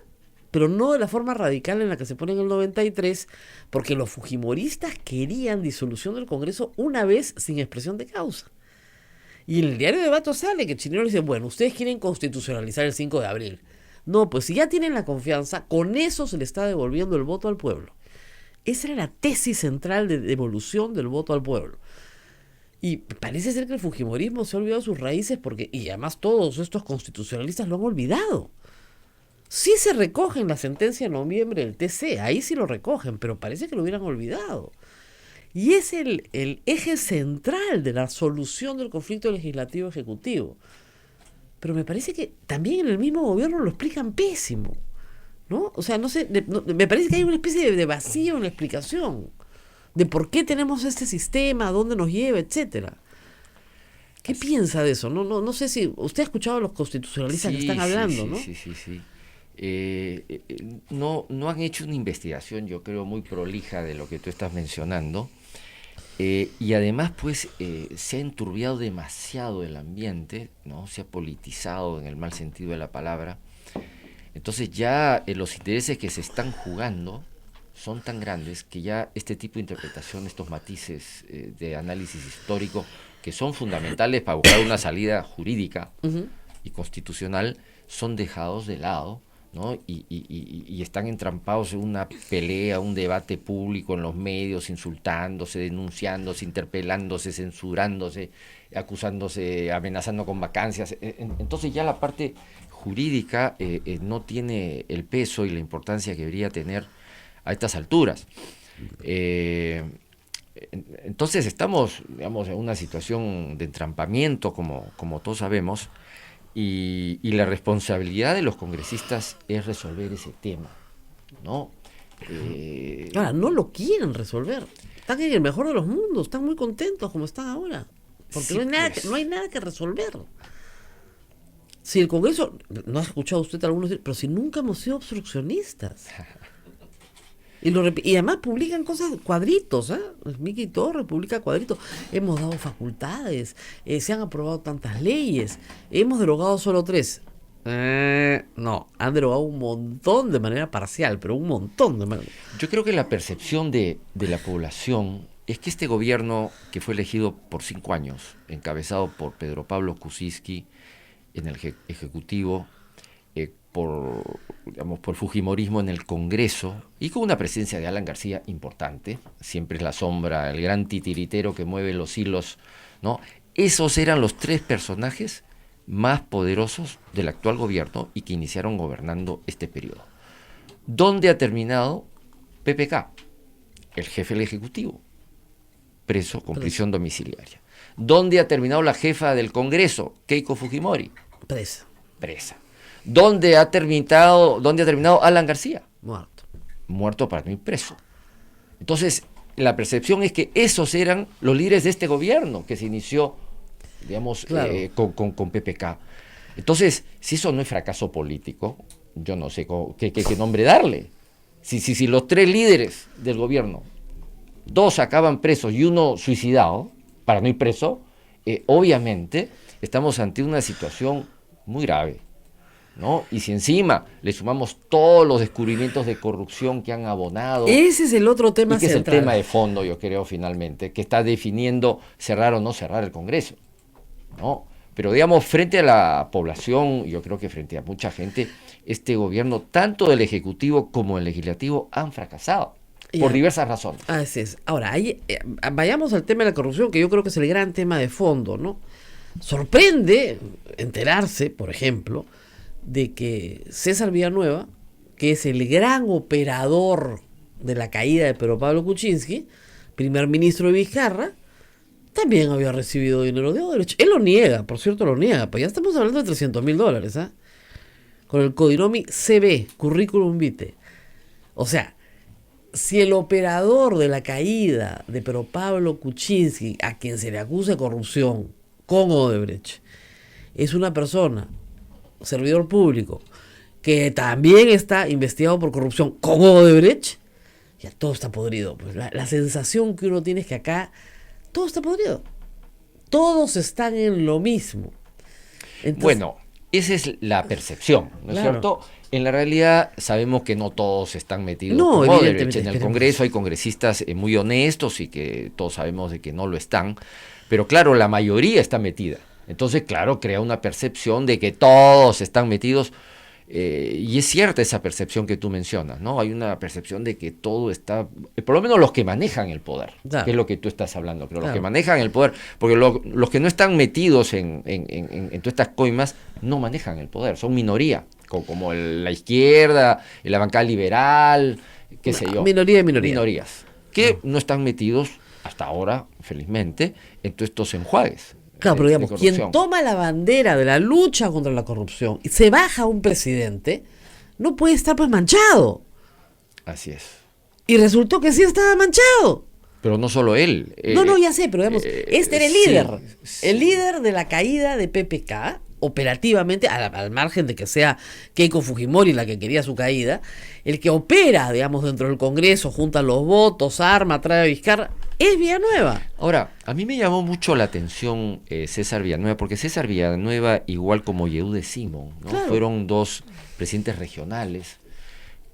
pero no de la forma radical en la que se pone en el 93, porque los fujimoristas querían disolución del Congreso una vez sin expresión de causa. Y en el diario de Bato sale que Chirino dice, bueno, ustedes quieren constitucionalizar el 5 de abril. No, pues si ya tienen la confianza, con eso se le está devolviendo el voto al pueblo. Esa era la tesis central de devolución del voto al pueblo. Y parece ser que el fujimorismo se ha olvidado de sus raíces y además todos estos constitucionalistas lo han olvidado. Sí se recoge en la sentencia de noviembre del TC, ahí sí lo recogen, pero parece que lo hubieran olvidado. Y es el eje central de la solución del conflicto legislativo-ejecutivo. Pero me parece que también en el mismo gobierno lo explican pésimo, ¿no? O sea, no sé, me parece que hay una especie de vacío en la explicación de por qué tenemos este sistema, a dónde nos lleva, etcétera. ¿Qué piensa de eso? No sé si usted ha escuchado a los constitucionalistas que están hablando, ¿no? Sí. No han hecho una investigación, yo creo, muy prolija de lo que tú estás mencionando. Y además, pues, se ha enturbiado demasiado el ambiente, ¿no? Se ha politizado en el mal sentido de la palabra. Entonces ya los intereses que se están jugando son tan grandes que ya este tipo de interpretación, estos matices de análisis histórico, que son fundamentales para buscar una salida jurídica y constitucional, son dejados de lado, ¿no? Y están entrampados en una pelea, un debate público en los medios, insultándose, denunciándose, interpelándose, censurándose, acusándose, amenazando con vacancias. Entonces ya la parte jurídica no tiene el peso y la importancia que debería tener a estas alturas. Entonces estamos, digamos, en una situación de entrampamiento, como todos sabemos, y la responsabilidad de los congresistas es resolver ese tema, ¿no? Ahora, no lo quieren resolver. Están en el mejor de los mundos, están muy contentos como están ahora, porque sí, no hay nada que resolver. Si el Congreso, no ha escuchado usted algunos decir, pero si nunca hemos sido obstruccionistas. Y además publican cosas, cuadritos, ¿eh? Miki Torres publica cuadritos. Hemos dado facultades, se han aprobado tantas leyes, hemos derogado solo 3. No, han derogado un montón de manera parcial, pero un montón de manera. Yo creo que la percepción de la población es que este gobierno, que fue elegido por 5 años, encabezado por Pedro Pablo Kuczynski en el Ejecutivo, por fujimorismo en el Congreso y con una presencia de Alan García importante, siempre es la sombra, el gran titiritero que mueve los hilos, ¿no? Esos eran los 3 personajes más poderosos del actual gobierno y que iniciaron gobernando este periodo. ¿Dónde ha terminado PPK? El jefe del Ejecutivo, preso con prisión domiciliaria. ¿Dónde ha terminado la jefa del Congreso, Keiko Fujimori? Presa. ¿Dónde ha terminado Alan García? Muerto para mí, preso. Entonces, la percepción es que esos eran los líderes de este gobierno que se inició, digamos, Claro. con PPK. Entonces, si eso no es fracaso político, yo no sé qué nombre darle. Si los 3 líderes del gobierno, 2 acaban presos y 1 suicidado, para no ir preso, obviamente estamos ante una situación muy grave, ¿no? Y si encima le sumamos todos los descubrimientos de corrupción que han abonado, Ese es el otro tema y que central. es el tema de fondo, yo creo, finalmente, que está definiendo cerrar o no cerrar el Congreso, ¿no? Pero digamos, frente a la población, yo creo que frente a mucha gente, este gobierno, tanto del Ejecutivo como del Legislativo, han fracasado por Ya. diversas razones. Así es. Ahora, vayamos al tema de la corrupción, que yo creo que es el gran tema de fondo, ¿no? Sorprende enterarse, por ejemplo, de que César Villanueva, que es el gran operador de la caída de Pedro Pablo Kuczynski, primer ministro de Vizcarra, también había recibido dinero de Odebrecht. Él lo niega, por cierto lo niega, pues ya estamos hablando de $300,000, ¿ah? Con el codinomi CB, Currículum Vitae. O sea, si el operador de la caída de Pedro Pablo Kuczynski, a quien se le acusa de corrupción con Odebrecht, es una persona, servidor público, que también está investigado por corrupción con Odebrecht, ya todo está podrido. Pues la sensación que uno tiene es que acá todo está podrido. Todos están en lo mismo. Entonces, Bueno, esa es la percepción, ¿no es Claro. cierto? En la realidad sabemos que no todos están metidos No, con evidentemente, Odebrecht. En el esperemos. Congreso hay congresistas muy honestos y que todos sabemos de que no lo están, pero claro, la mayoría está metida. Entonces, claro, crea una percepción de que todos están metidos, y es cierta esa percepción que tú mencionas, ¿no? Hay una percepción de que todo está, por lo menos los que manejan el poder, Claro. que es lo que tú estás hablando, pero los Claro. que manejan el poder, porque los que no están metidos en todas estas coimas no manejan el poder, son minoría, como la izquierda, la bancada liberal, qué sé yo. Minoría de minoría. Minorías, que no están metidos hasta ahora, felizmente, en todos estos enjuagues. Claro, pero de digamos, corrupción. quien toma la bandera de la lucha contra la corrupción y se baja a un presidente, no puede estar pues manchado. Así es. Y resultó que sí estaba manchado. Pero no solo él. No, ya sé, pero digamos, este era el sí, líder. sí. El líder de la caída de PPK, operativamente, al margen de que sea Keiko Fujimori la que quería su caída, el que opera, digamos, dentro del Congreso, junta los votos, arma, trae a Vizcarra, es Villanueva. Ahora, a mí me llamó mucho la atención César Villanueva, porque César Villanueva, igual como Yehude Simón, ¿no? Claro. Fueron 2 presidentes regionales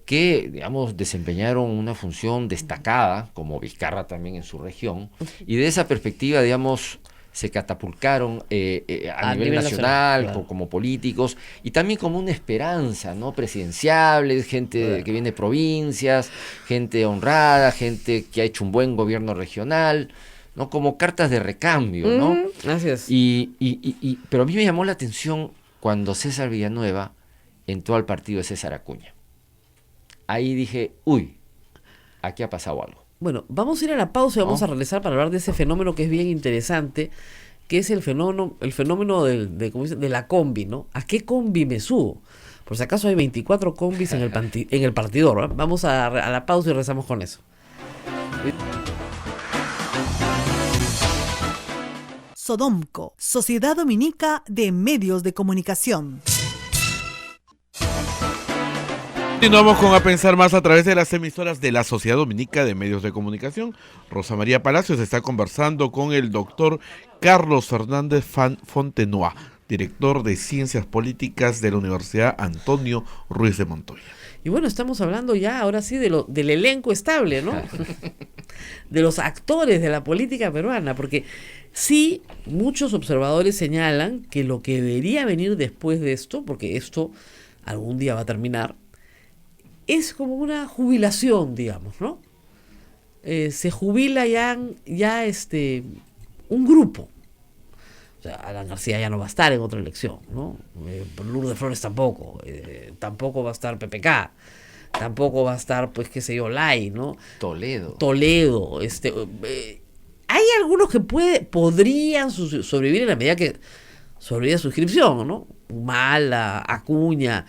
que, digamos, desempeñaron una función destacada, como Vizcarra también en su región, y de esa perspectiva, digamos, se catapultaron a nivel nacional, claro. como políticos, y también como una esperanza, ¿no? Presidenciable, gente Claro. que viene de provincias, gente honrada, gente que ha hecho un buen gobierno regional, ¿no? Como cartas de recambio, ¿no? Así es. Pero a mí me llamó la atención cuando César Villanueva entró al partido de César Acuña. Ahí dije, uy, aquí ha pasado algo. Bueno, vamos a ir a la pausa y vamos ¿No? a regresar para hablar de ese fenómeno que es bien interesante, que es el fenómeno ¿cómo dice? De la combi, ¿no? ¿A qué combi me subo? Por si acaso hay 24 combis en el partidor, ¿no? Vamos a la pausa y regresamos con eso. Sodomco, Sociedad Dominica de Medios de Comunicación. Continuamos con A Pensar Más a través de las emisoras de la Sociedad Dominica de Medios de Comunicación. Rosa María Palacios está conversando con el doctor Carlos Fernández Fontenoy, director de Ciencias Políticas de la Universidad Antonio Ruiz de Montoya. Y bueno, estamos hablando ya ahora sí del elenco estable, ¿no? De los actores de la política peruana, porque sí, muchos observadores señalan que lo que debería venir después de esto, porque esto algún día va a terminar, es como una jubilación, digamos, ¿no? Se jubila ya un grupo. O sea, Alan García ya no va a estar en otra elección, ¿no? Lourdes Flores tampoco. Tampoco va a estar PPK. Tampoco va a estar, pues, qué sé yo, Lai, ¿no? Toledo. Hay algunos que podrían sobrevivir en la medida que sobreviva su inscripción, ¿no? Humala, Acuña.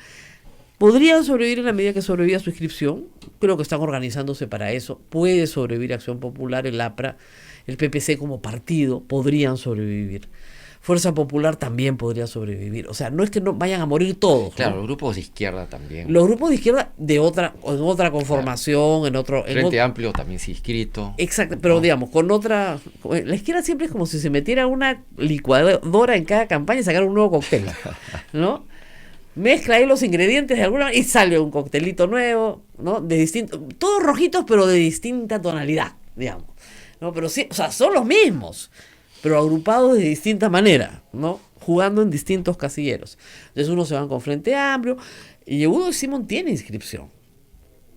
Podrían sobrevivir en la medida que sobreviva su inscripción. Creo que están organizándose para eso. Puede sobrevivir Acción Popular, el APRA, el PPC como partido, podrían sobrevivir. Fuerza Popular también podría sobrevivir. O sea, no es que no vayan a morir todos. Claro, ¿no? los grupos de izquierda también. Los grupos de izquierda en otra conformación, claro. Frente Amplio también se inscrito. Exacto, pero digamos, con otra... La izquierda siempre es como si se metiera una licuadora en cada campaña y sacara un nuevo cóctel, ¿no? Mezcla ahí los ingredientes de alguna y sale un coctelito nuevo, ¿no? De distinto, todos rojitos, pero de distinta tonalidad, digamos, ¿no? Pero sí, o sea, son los mismos, pero agrupados de distinta manera, ¿no? Jugando en distintos casilleros. Entonces unos se van con Frente Amplio y Eudo Simón tiene inscripción.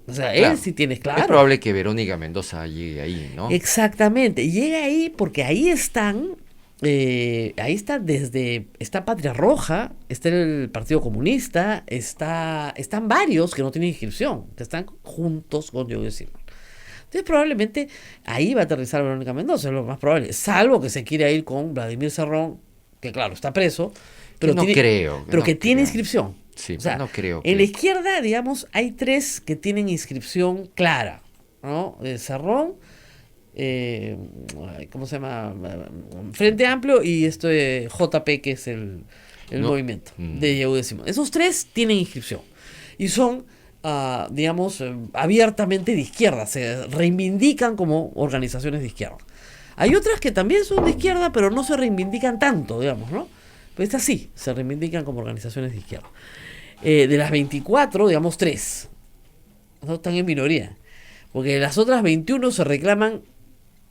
O sea, claro. Él sí tiene, claro. Es probable que Verónica Mendoza llegue ahí, ¿no? Exactamente, llega ahí porque ahí están... ahí está Patria Roja, está el Partido Comunista, están varios que no tienen inscripción, que están juntos con Eudo Simón. Entonces probablemente ahí va a aterrizar Verónica Mendoza, es lo más probable, salvo que se quiera ir con Vladimir Cerrón, que claro, está preso, pero que tiene inscripción. Sí, o sea, no creo en la izquierda, digamos, hay 3 que tienen inscripción clara, ¿no? Cerrón, ¿cómo se llama? Frente Amplio y JP, que es el movimiento de Eudo Simón. Esos 3 tienen inscripción y son, digamos, abiertamente de izquierda, se reivindican como organizaciones de izquierda. Hay otras que también son de izquierda, pero no se reivindican tanto, digamos, ¿no? Pero estas sí, se reivindican como organizaciones de izquierda. De las 24, digamos, 3 no están en minoría, porque las otras 21 se reclaman.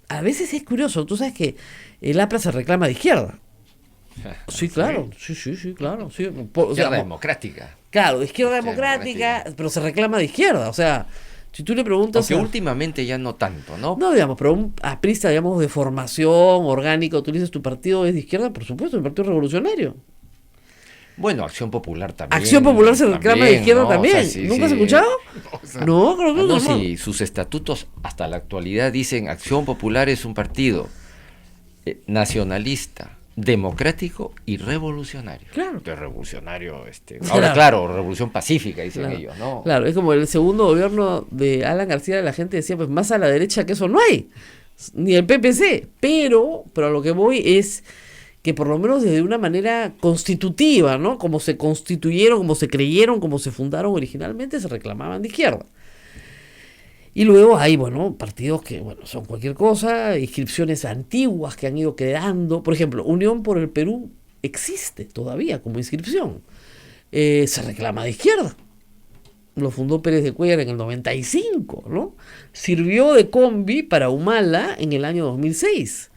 A veces es curioso, tú sabes que el APRA se reclama de izquierda. Sí, claro, sí, claro. Sí. Izquierda democrática. Claro, de izquierda democrática, pero se reclama de izquierda. O sea, si tú le preguntas... Aunque últimamente ya no tanto, ¿no? No, digamos, pero un aprista, digamos, de formación, orgánico, tú dices, tu partido es de izquierda, por supuesto, el Partido Revolucionario. Bueno, Acción Popular también. Acción Popular se reclama de izquierda, ¿no? También. O sea, sí, ¿Nunca has escuchado? No, creo que no. Sí, sus estatutos hasta la actualidad dicen Acción Popular es un partido nacionalista, democrático y revolucionario. Claro. Que revolucionario, ahora claro, revolución pacífica, dicen ellos, ¿no? Claro, es como el segundo gobierno de Alan García, la gente decía, pues más a la derecha que eso no hay, ni el PPC, pero a lo que voy es que por lo menos desde una manera constitutiva, ¿no? Como se constituyeron, como se creyeron, como se fundaron originalmente, se reclamaban de izquierda. Y luego hay, bueno, partidos que, bueno, son cualquier cosa, inscripciones antiguas que han ido quedando. Por ejemplo, Unión por el Perú existe todavía como inscripción. Se reclama de izquierda. Lo fundó Pérez de Cuéllar en el 95, ¿no? Sirvió de combi para Humala en el año 2006.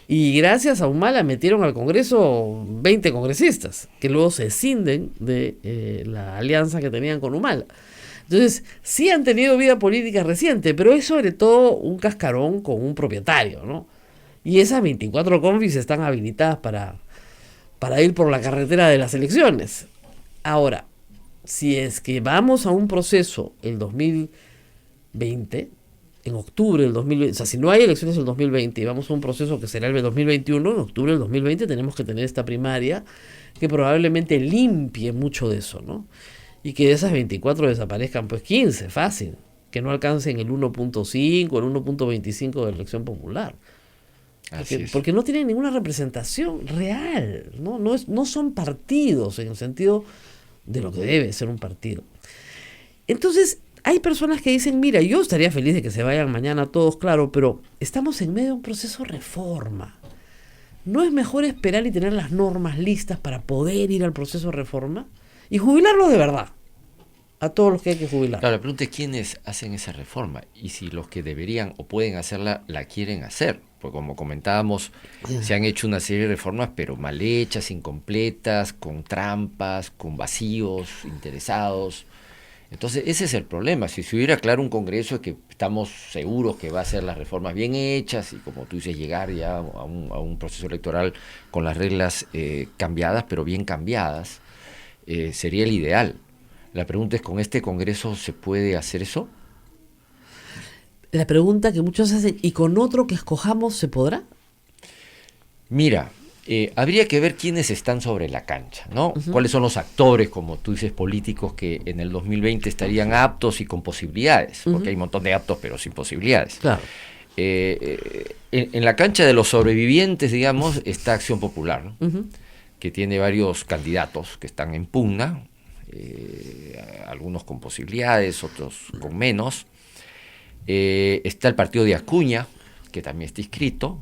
Y gracias a Humala metieron al Congreso 20 congresistas, que luego se escinden de la alianza que tenían con Humala. Entonces, sí han tenido vida política reciente, pero es sobre todo un cascarón con un propietario, ¿no? Y esas 24 combis están habilitadas para ir por la carretera de las elecciones. Ahora, si es que vamos a un proceso el 2020, en octubre del 2020, o sea, si no hay elecciones el 2020 y vamos a un proceso que será el 2021, en octubre del 2020 tenemos que tener esta primaria que probablemente limpie mucho de eso, ¿no? Y que de esas 24 desaparezcan pues 15, fácil, que no alcancen el 1.5, el 1.25 de la elección popular. Porque no tienen ninguna representación real, ¿no? No son partidos en el sentido de lo que debe ser un partido. Entonces, hay personas que dicen, mira, yo estaría feliz de que se vayan mañana todos, claro, pero estamos en medio de un proceso de reforma. ¿No es mejor esperar y tener las normas listas para poder ir al proceso de reforma? Y jubilarlos de verdad. A todos los que hay que jubilar. Claro, la pregunta es quiénes hacen esa reforma y si los que deberían o pueden hacerla, la quieren hacer. Porque como comentábamos, se han hecho una serie de reformas, pero mal hechas, incompletas, con trampas, con vacíos, interesados. Entonces, ese es el problema. Si se hubiera, claro, un Congreso es que estamos seguros que va a hacer las reformas bien hechas y, como tú dices, llegar ya a un proceso electoral con las reglas cambiadas, pero bien cambiadas, sería el ideal. La pregunta es, ¿con este Congreso se puede hacer eso? La pregunta que muchos hacen, ¿y con otro que escojamos se podrá? Mira, habría que ver quiénes están sobre la cancha, ¿no? ¿Cuáles son los actores, como tú dices, políticos que en el 2020 estarían aptos y con posibilidades? Porque hay un montón de aptos pero sin posibilidades. Claro. En la cancha de los sobrevivientes, digamos, está Acción Popular, ¿no? Que tiene varios candidatos que están en pugna, algunos con posibilidades, otros con menos. Está el partido de Acuña, que también está inscrito,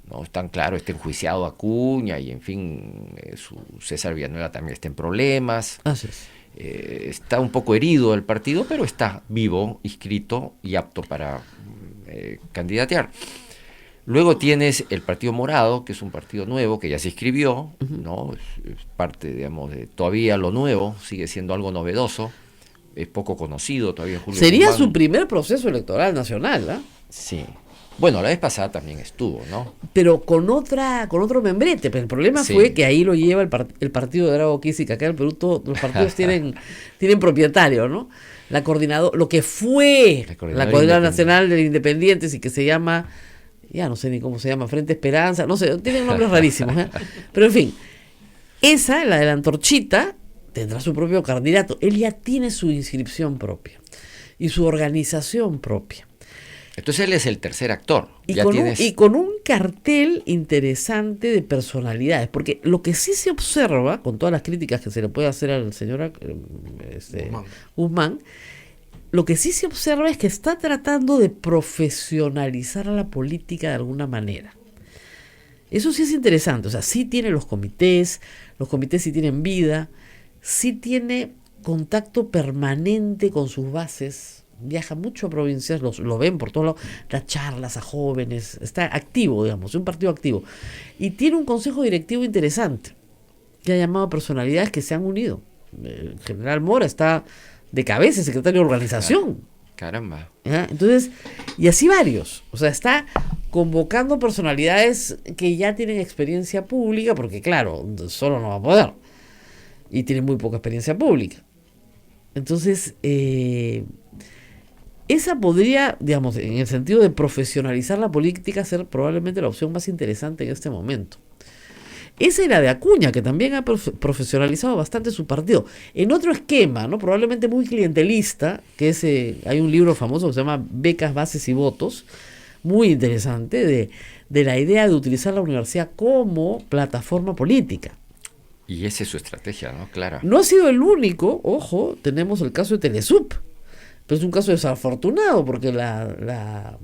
no es tan claro, está enjuiciado Acuña y, en fin, su César Villanueva también está en problemas. Así es. Está un poco herido el partido, pero está vivo, inscrito y apto para candidatear. Luego tienes el Partido Morado, que es un partido nuevo, que ya se inscribió, ¿no? Es parte, digamos, de todavía lo nuevo, sigue siendo algo novedoso, es poco conocido todavía. Julio Sería Guzmán. su primer proceso electoral nacional, ¿ah? Sí. Bueno, la vez pasada también estuvo, ¿no? Pero con otro membrete. Pero el problema Sí. fue que ahí lo lleva el partido de Drago Kissic. Acá en el Perú todos los partidos tienen propietario, ¿no? Lo que fue la Coordinadora Nacional de Independientes y que se llama, ya no sé ni cómo se llama, Frente Esperanza, no sé, tienen nombres rarísimos, ¿eh? Pero en fin, esa, la de la antorchita, tendrá su propio candidato. Él ya tiene su inscripción propia y su organización propia. Entonces él es el tercer actor. Y con un cartel interesante de personalidades, porque lo que sí se observa, con todas las críticas que se le puede hacer al señor Guzmán, lo que sí se observa es que está tratando de profesionalizar a la política de alguna manera. Eso sí es interesante, o sea, sí tiene los comités sí tienen vida, sí tiene contacto permanente con sus bases, viaja mucho a provincias, lo ven por todos lados, da charlas a jóvenes, está activo, digamos, es un partido activo. Y tiene un consejo directivo interesante, que ha llamado a personalidades que se han unido. El general Mora está de cabeza, secretario de organización. Caramba. ¿Ya? Entonces, y así varios. O sea, está convocando personalidades que ya tienen experiencia pública, porque claro, solo no va a poder. Y tiene muy poca experiencia pública. Entonces, esa podría, digamos, en el sentido de profesionalizar la política, ser probablemente la opción más interesante en este momento. Esa era de Acuña, que también ha profesionalizado bastante su partido. En otro esquema, ¿no? Probablemente muy clientelista, que es, hay un libro famoso que se llama Becas, Bases y Votos, muy interesante, de la idea de utilizar la universidad como plataforma política. Y esa es su estrategia, ¿no? Clara. No ha sido el único, ojo, tenemos el caso de Telesup, pero es un caso desafortunado porque la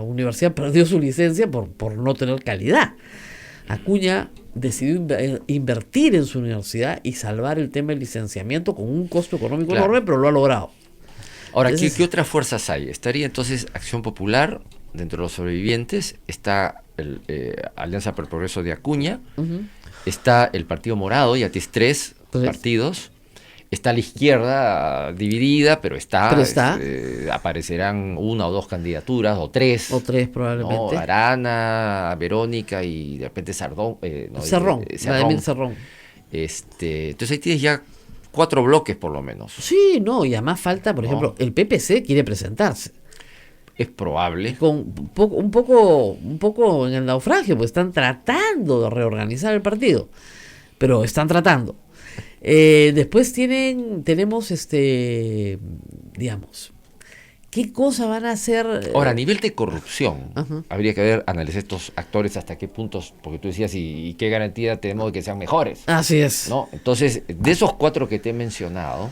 universidad perdió su licencia por no tener calidad. Acuña decidió invertir en su universidad y salvar el tema del licenciamiento con un costo económico enorme, pero lo ha logrado. Ahora, Entonces, ¿qué otras fuerzas hay? Estaría entonces Acción Popular, dentro de los sobrevivientes, está Alianza por el Progreso de Acuña, está el Partido Morado, ya tienes tres partidos, está la izquierda dividida, pero está. Aparecerán una o dos candidaturas, o tres. O tres probablemente. ¿No? Arana, Verónica y de repente Cerrón. Vladimir Cerrón. Entonces ahí tienes ya 4 bloques por lo menos. Sí, no, y además falta, por ejemplo, el PPC quiere presentarse. Es probable. Con un poco en el naufragio, pues están tratando de reorganizar el partido, pero están tratando. Después tenemos digamos, ¿qué cosa van a hacer? Ahora, a nivel de corrupción, habría que analizar estos actores hasta qué puntos, porque tú decías, y qué garantía tenemos de que sean mejores. Así es. ¿No? Entonces, de esos 4 que te he mencionado,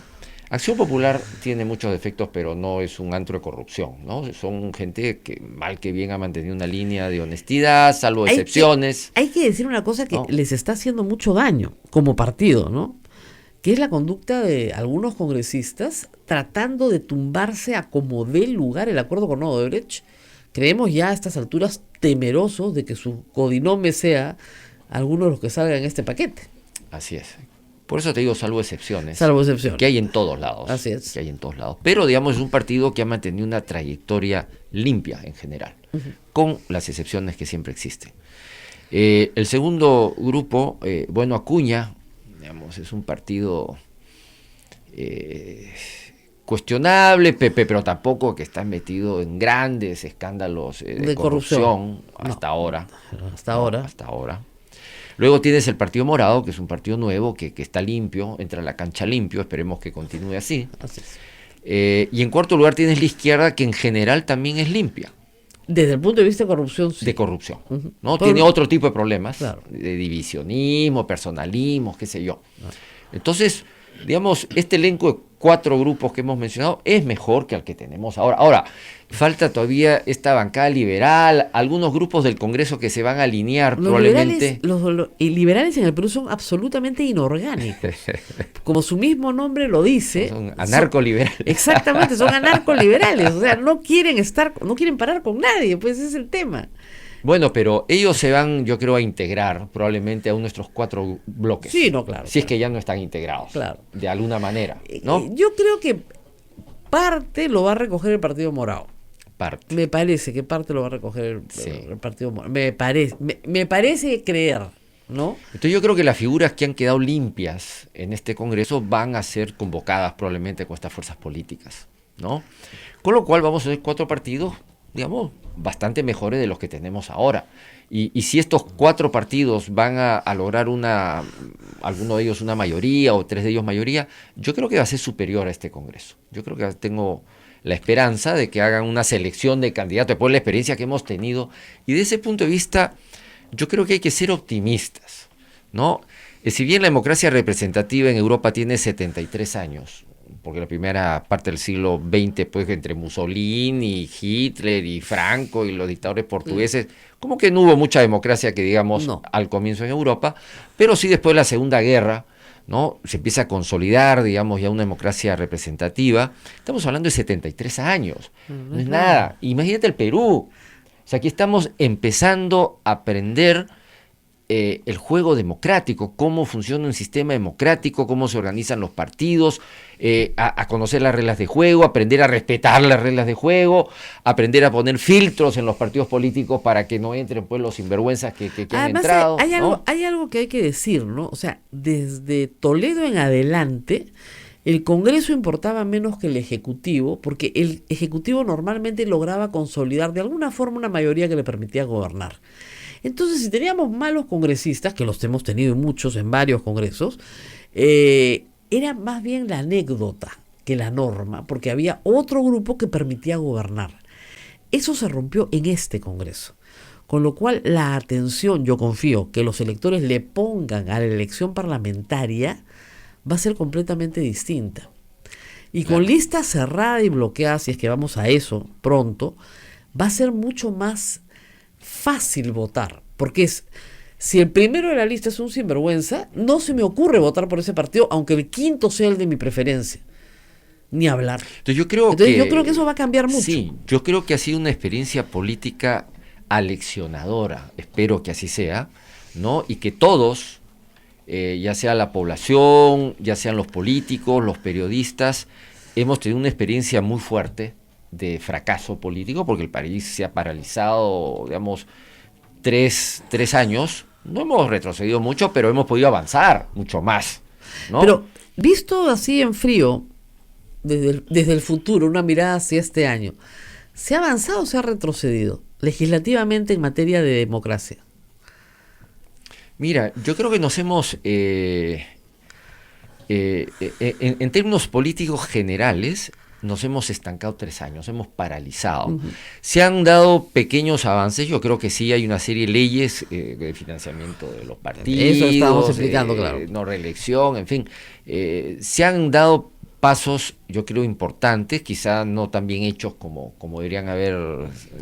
Acción Popular tiene muchos defectos, pero no es un antro de corrupción, ¿no? Son gente que mal que bien ha mantenido una línea de honestidad, salvo excepciones. Hay que decir una cosa que les está haciendo mucho daño como partido, ¿no? Que es la conducta de algunos congresistas tratando de tumbarse a como dé lugar el acuerdo con Odebrecht. Creemos ya a estas alturas temerosos de que su codinome sea alguno de los que salgan en este paquete. Así es. Por eso te digo, salvo excepciones. Salvo excepción. Que hay en todos lados. Así es. Que hay en todos lados. Pero, digamos, es un partido que ha mantenido una trayectoria limpia en general, con las excepciones que siempre existen. El segundo grupo, bueno, Acuña, digamos, es un partido cuestionable, pero tampoco que está metido en grandes escándalos de corrupción hasta ahora. Hasta ahora. Hasta ahora. Luego tienes el Partido Morado, que es un partido nuevo, que está limpio, entra a la cancha limpio, esperemos que continúe así. Así es. Y en cuarto lugar tienes la izquierda, que en general también es limpia. Desde el punto de vista de corrupción, sí. De corrupción, Ujú. ¿no? Tiene otro tipo de problemas, Claro. de divisionismo, personalismo, qué sé yo. Entonces, digamos, este elenco de 4 grupos que hemos mencionado es mejor que el que tenemos ahora. Ahora, falta todavía esta bancada liberal, algunos grupos del Congreso que se van a alinear Los probablemente. liberales en el Perú son absolutamente inorgánicos. Como su mismo nombre lo dice. Son anarcoliberales. Exactamente, son anarcoliberales. O sea, no quieren parar con nadie, pues ese es el tema. Bueno, pero ellos se van, yo creo, a integrar probablemente a nuestros 4 bloques. Sí, no, claro. Si es que ya no están integrados. Claro. De alguna manera, ¿no? Yo creo que parte lo va a recoger el Partido Morado. Parte. Me parece que parte lo va a recoger Sí. el Partido Morado. Me parece creer, ¿no? Entonces yo creo que las figuras que han quedado limpias en este Congreso van a ser convocadas probablemente con estas fuerzas políticas, ¿no? Con lo cual vamos a tener 4 partidos, digamos, bastante mejores de los que tenemos ahora. Y si estos 4 partidos van a lograr alguno de ellos una mayoría o 3 de ellos mayoría, yo creo que va a ser superior a este Congreso. Yo creo que tengo la esperanza de que hagan una selección de candidatos después de la experiencia que hemos tenido. Y de ese punto de vista, yo creo que hay que ser optimistas, ¿no? Si bien la democracia representativa en Europa tiene 73 años, porque la primera parte del siglo XX, pues entre Mussolini, Hitler y Franco y los dictadores portugueses, como que no hubo mucha democracia que digamos al comienzo en Europa, pero sí después de la Segunda Guerra, ¿no? Se empieza a consolidar, digamos, ya una democracia representativa. Estamos hablando de 73 años, no es nada. Imagínate el Perú. O sea, aquí estamos empezando a aprender el juego democrático, cómo funciona un sistema democrático, cómo se organizan los partidos, a conocer las reglas de juego, aprender a respetar las reglas de juego, aprender a poner filtros en los partidos políticos para que no entren pues los sinvergüenzas que han Además, entrado. hay algo que hay que decir, ¿no? O sea, desde Toledo en adelante, el Congreso importaba menos que el Ejecutivo, porque el Ejecutivo normalmente lograba consolidar de alguna forma una mayoría que le permitía gobernar. Entonces, si teníamos malos congresistas, que los hemos tenido muchos en varios congresos, era más bien la anécdota que la norma, porque había otro grupo que permitía gobernar. Eso se rompió en este Congreso. Con lo cual, la atención, yo confío, que los electores le pongan a la elección parlamentaria va a ser completamente distinta. Y con lista cerrada y bloqueada, si es que vamos a eso pronto, va a ser mucho más fácil votar, porque si el primero de la lista es un sinvergüenza, no se me ocurre votar por ese partido, aunque el quinto sea el de mi preferencia, ni hablar. Entonces yo creo que eso va a cambiar mucho. Sí, yo creo que ha sido una experiencia política aleccionadora, espero que así sea, ¿no? Y que todos, ya sea la población, ya sean los políticos, los periodistas, hemos tenido una experiencia muy fuerte de fracaso político, porque el país se ha paralizado, digamos, 3 años. No hemos retrocedido mucho, pero hemos podido avanzar mucho más, ¿no? Pero visto así en frío, desde el futuro, una mirada hacia este año, ¿se ha avanzado o se ha retrocedido legislativamente en materia de democracia? Mira, yo creo que nos hemos, en términos políticos generales, nos hemos estancado 3 años, hemos paralizado. Uh-huh. Se han dado pequeños avances, yo creo que sí hay una serie de leyes de financiamiento de los partidos. Eso estábamos explicando, claro. No reelección, en fin. Se han dado pasos, yo creo, importantes, quizá no tan bien hechos como deberían haber,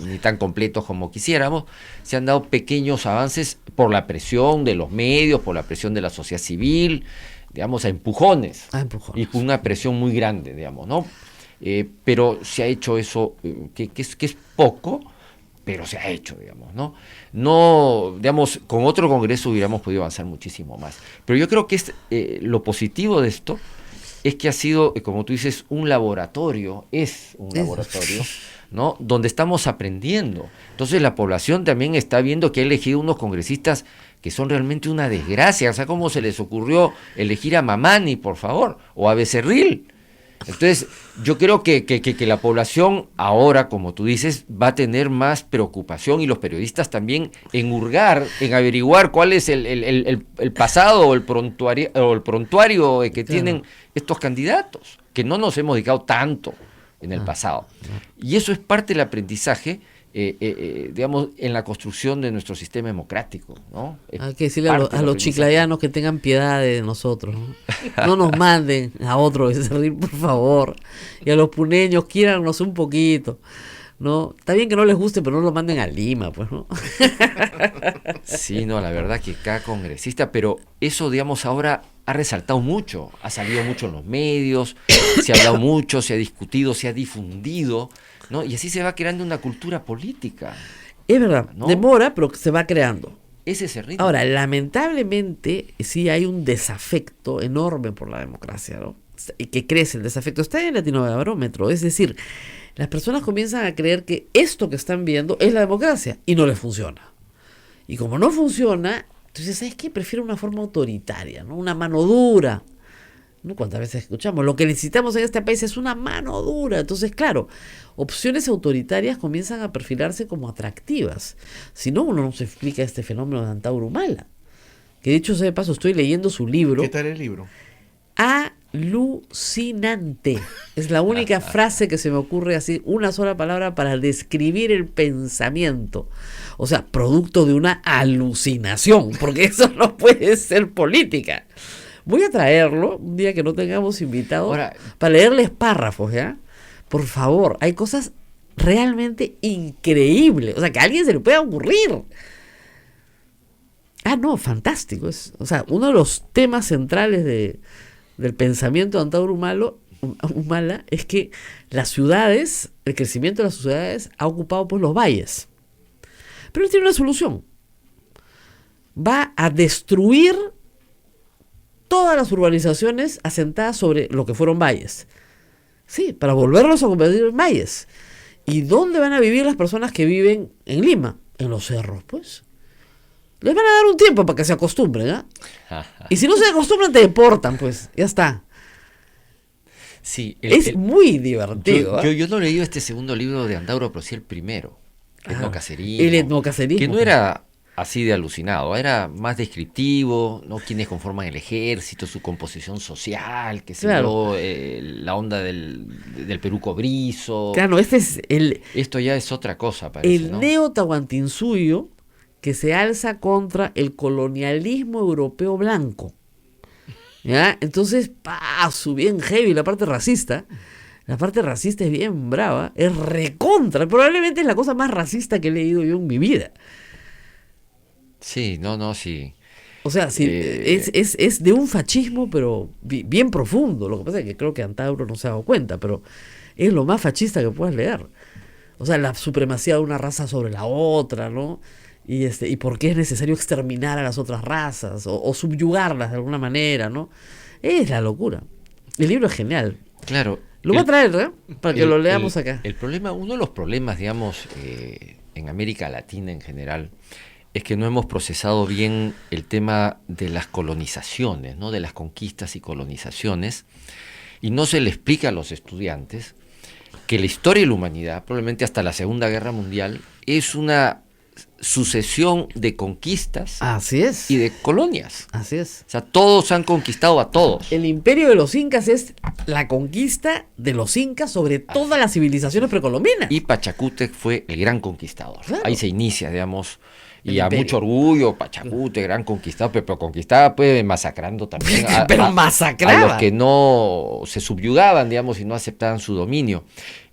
ni tan completos como quisiéramos. Se han dado pequeños avances por la presión de los medios, por la presión de la sociedad civil, digamos, a empujones. Y por una presión muy grande, digamos, ¿no? Pero se ha hecho eso, que es poco, pero se ha hecho, digamos, ¿no? No, digamos, con otro congreso hubiéramos podido avanzar muchísimo más. Pero yo creo que lo positivo de esto es que ha sido, como tú dices, un laboratorio, ¿no? Donde estamos aprendiendo. Entonces la población también está viendo que ha elegido unos congresistas que son realmente una desgracia. O sea, ¿cómo se les ocurrió elegir a Mamani, por favor? O a Becerril. Entonces, yo creo que la población ahora, como tú dices, va a tener más preocupación, y los periodistas también, en hurgar, en averiguar cuál es el pasado o el prontuario que tienen estos candidatos, que no nos hemos dedicado tanto en el pasado. Y eso es parte del aprendizaje, digamos, en la construcción de nuestro sistema democrático, ¿no? Hay que decirle a los chiclayanos que tengan piedad de nosotros, ¿no? No nos manden a otro Becerril, por favor. Y a los puneños, quiérannos un poquito, ¿no? Está bien que no les guste, pero no lo manden a Lima, pues, ¿no? Sí, no, la verdad que cada congresista, pero eso, digamos, ahora ha resaltado mucho, ha salido mucho en los medios, se ha hablado mucho, se ha discutido, se ha difundido, ¿no? Y así se va creando una cultura política. Es verdad, ¿no? Demora, pero se va creando. Ese es el ritmo. Ahora, lamentablemente, sí hay un desafecto enorme por la democracia, ¿no? Y que crece el desafecto. Está en el Latinobarómetro, es decir, las personas comienzan a creer que esto que están viendo es la democracia y no les funciona. Y como no funciona, entonces, ¿sabes qué? Prefiero una forma autoritaria, ¿no? Una mano dura. ¿No? ¿Cuántas veces escuchamos? Lo que necesitamos en este país es una mano dura. Entonces, claro, opciones autoritarias comienzan a perfilarse como atractivas. Si no, uno no se explica este fenómeno de Antauro Humala. Que dicho sea de paso, estoy leyendo su libro. ¿Qué tal el libro? Alucinante. Es la única frase que se me ocurre así, una sola palabra para describir el pensamiento. O sea, producto de una alucinación, porque eso no puede ser política. Voy a traerlo un día que no tengamos invitados Ahora, para leerles párrafos, ¿ya? Por favor, hay cosas realmente increíbles. O sea, que a alguien se le pueda ocurrir. No, fantástico. O sea, uno de los temas centrales del pensamiento de Antauro Humala es que las ciudades, el crecimiento de las ciudades ha ocupado pues los valles. Pero él tiene una solución. Va a destruir todas las urbanizaciones asentadas sobre lo que fueron valles. Sí, para volverlos a convertir en valles. ¿Y dónde van a vivir las personas que viven en Lima? En los cerros, pues. Les van a dar un tiempo para que se acostumbren, ¿eh? Y si no se acostumbran, te deportan, pues. Ya está. Sí, es muy divertido. Yo no he leído este segundo libro de Antauro, pero sí el primero. Etnocacerismo. El etnocacerismo. Que no era así de alucinado, era más descriptivo, ¿no? Quienes conforman el ejército, su composición social, que se dio, la onda del Perú cobrizo. Claro, esto ya es otra cosa, parece, el, ¿no? Neo-tahuantinsuyo que se alza contra el colonialismo europeo blanco. ¿Ya? Entonces, su bien heavy la parte racista. La parte racista es bien brava, es recontra, probablemente es la cosa más racista que he leído yo en mi vida. Sí, sí. O sea, sí, es de un fascismo, pero bien profundo. Lo que pasa es que creo que Antauro no se ha dado cuenta, pero es lo más fascista que puedas leer. O sea, la supremacía de una raza sobre la otra, ¿no? Y por qué es necesario exterminar a las otras razas o subyugarlas de alguna manera, ¿no? Es la locura. El libro es genial. Claro. Lo voy a traer, ¿eh? Para que lo leamos acá. El problema, uno de los problemas, digamos, en América Latina en general, es que no hemos procesado bien el tema de las colonizaciones, ¿no? De las conquistas y colonizaciones, y no se le explica a los estudiantes que la historia de la humanidad, probablemente hasta la Segunda Guerra Mundial, es una sucesión de conquistas. Así es. Y de colonias. Así es. O sea, todos han conquistado a todos. El imperio de los incas es la conquista de los incas sobre todas las civilizaciones precolombinas. Y Pachacútec fue el gran conquistador. Claro. Ahí se inicia, digamos, y a mucho orgullo, Pachacútec, gran conquistador, pero conquistaba pues masacrando también masacraba a los que no se subyugaban, digamos, y no aceptaban su dominio.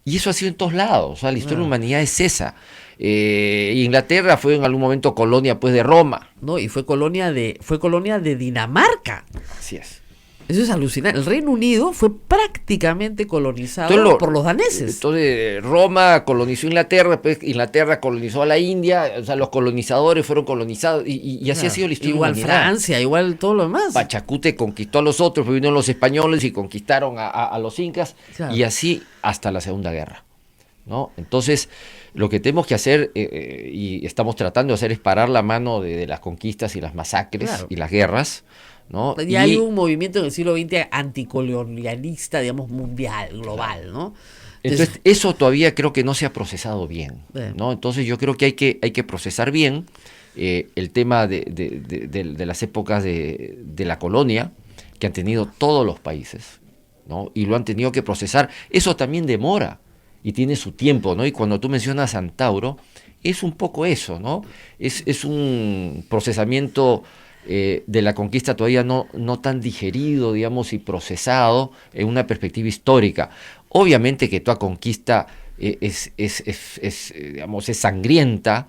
Y eso ha sido en todos lados. O sea, la historia de la humanidad es esa. Inglaterra fue en algún momento colonia pues de Roma. No, y fue colonia de Dinamarca. Así es. Eso es alucinante. El Reino Unido fue prácticamente colonizado Entonces, por los daneses. Entonces Roma colonizó Inglaterra, después Inglaterra colonizó a la India, o sea, los colonizadores fueron colonizados y así ha sido la historia. Igual de la humanidad. Francia, igual todo lo demás. Pachacute conquistó a los otros, vinieron los españoles y conquistaron a los incas, Claro. y así hasta la Segunda Guerra, ¿no? Entonces, lo que tenemos que hacer, y estamos tratando de hacer, es parar la mano de las conquistas y las masacres Claro. y las guerras, ¿no? Ya hay un movimiento en el siglo XX anticolonialista, digamos, mundial, global, ¿no? Entonces, eso todavía creo que no se ha procesado bien, Bien. ¿no? Entonces, yo creo que hay que procesar bien el tema de las épocas de la colonia que han tenido todos los países, ¿no? Y lo han tenido que procesar. Eso también demora y tiene su tiempo, ¿no? Y cuando tú mencionas Antauro, es un poco eso, ¿no? Es un procesamiento de la conquista todavía no tan digerido, digamos, y procesado en una perspectiva histórica. Obviamente que toda conquista digamos, es sangrienta,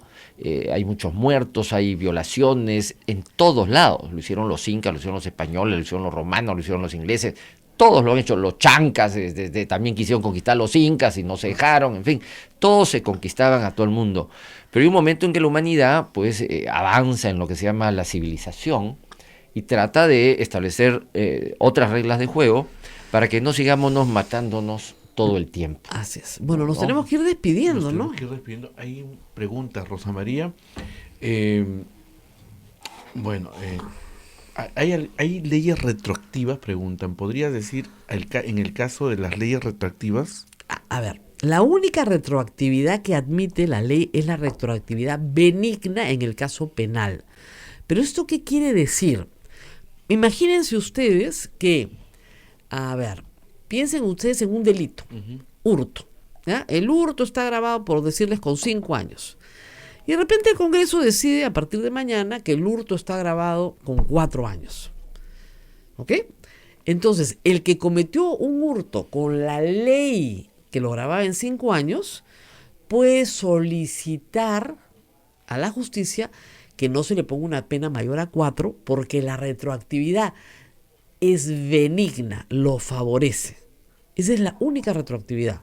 hay muchos muertos, hay violaciones en todos lados. Lo hicieron los incas, lo hicieron los españoles, lo hicieron los romanos, lo hicieron los ingleses. Todos lo han hecho, los chancas también quisieron conquistar a los incas y no se dejaron, en fin, todos se conquistaban a todo el mundo. Pero hay un momento en que la humanidad pues avanza en lo que se llama la civilización y trata de establecer otras reglas de juego para que no sigamos matándonos todo el tiempo. Así es. Bueno, nos ¿No? tenemos que ir despidiendo, Nos ¿no? tenemos que ir despidiendo. Hay preguntas, Rosa María. Bueno, ¿hay leyes retroactivas? Preguntan. ¿Podrías decir en el caso de las leyes retroactivas? A ver, la única retroactividad que admite la ley es la retroactividad benigna en el caso penal. ¿Pero esto qué quiere decir? Imagínense ustedes que, a ver, piensen ustedes en un delito, hurto. ¿Ya? El hurto está grabado, por decirles, con 5 años. Y de repente el Congreso decide a partir de mañana que el hurto está grabado con 4 años. ¿Ok? Entonces, el que cometió un hurto con la ley que lo grababa en 5 años, puede solicitar a la justicia que no se le ponga una pena mayor a 4 porque la retroactividad es benigna, lo favorece. Esa es la única retroactividad.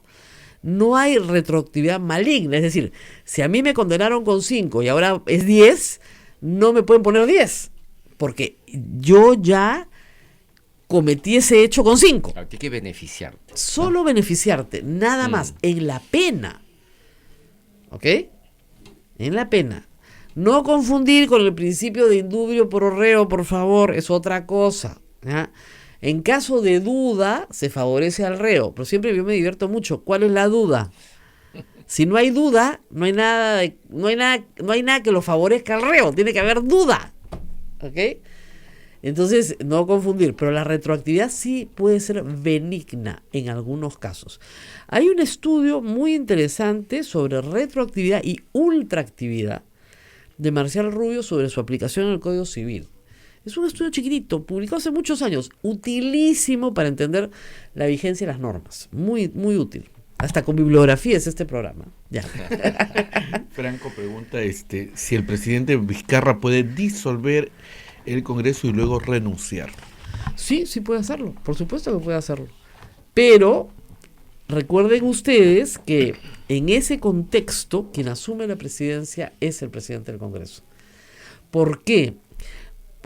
No hay retroactividad maligna, es decir, si a mí me condenaron con 5 y ahora es 10, no me pueden poner 10, porque yo ya cometí ese hecho con 5. Hay que beneficiarte. Solo beneficiarte, nada más, en la pena. ¿Ok? En la pena. No confundir con el principio de indubio pro reo, por favor, es otra cosa. ¿Ya? En caso de duda, se favorece al reo, pero siempre yo me divierto mucho. ¿Cuál es la duda? Si no hay duda, no hay nada que lo favorezca al reo, tiene que haber duda. ¿Ok? Entonces, no confundir, pero la retroactividad sí puede ser benigna en algunos casos. Hay un estudio muy interesante sobre retroactividad y ultraactividad de Marcial Rubio sobre su aplicación en el Código Civil. Es un estudio chiquitito, publicado hace muchos años, utilísimo para entender la vigencia de las normas. Muy, muy útil. Hasta con bibliografía es este programa. Ya. Franco pregunta si el presidente Vizcarra puede disolver el Congreso y luego renunciar. Sí, sí puede hacerlo. Por supuesto que puede hacerlo. Pero recuerden ustedes que en ese contexto quien asume la presidencia es el presidente del Congreso. ¿Por qué?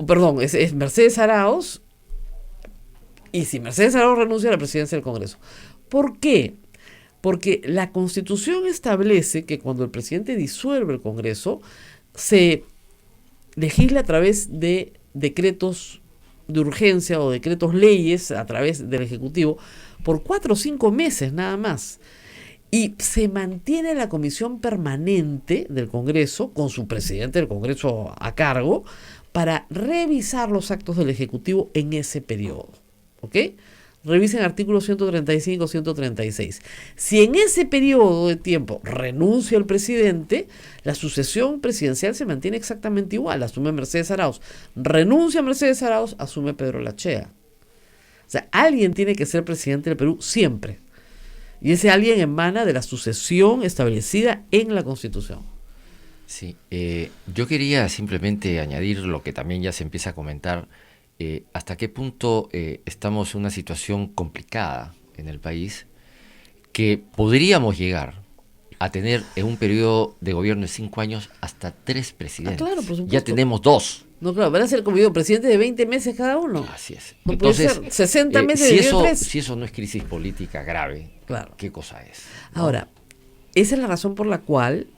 Perdón, es Mercedes Arauz, y si Mercedes Arauz renuncia a la presidencia del Congreso. ¿Por qué? Porque la Constitución establece que cuando el presidente disuelve el Congreso, se legisla a través de decretos de urgencia o decretos leyes a través del Ejecutivo por 4 o 5 meses nada más. Y se mantiene la comisión permanente del Congreso, con su presidente del Congreso a cargo, para revisar los actos del Ejecutivo en ese periodo. ¿Ok? Revisen artículos 135, 136. Si en ese periodo de tiempo renuncia el presidente, la sucesión presidencial se mantiene exactamente igual. Asume Mercedes Arauz. Renuncia Mercedes Arauz, asume Pedro Lachea. O sea, alguien tiene que ser presidente del Perú siempre. Y ese alguien emana de la sucesión establecida en la Constitución. Sí, yo quería simplemente añadir lo que también ya se empieza a comentar, hasta qué punto estamos en una situación complicada en el país, que podríamos llegar a tener en un periodo de gobierno de 5 años hasta 3 presidentes. Claro, por supuesto. Ya tenemos 2. No, claro, van a ser, como digo, presidentes de 20 meses cada uno. Así es. No puede ser 60 meses si de eso, 3. si eso no es crisis política grave, Claro. ¿qué cosa es? Ahora, esa es la razón por la cual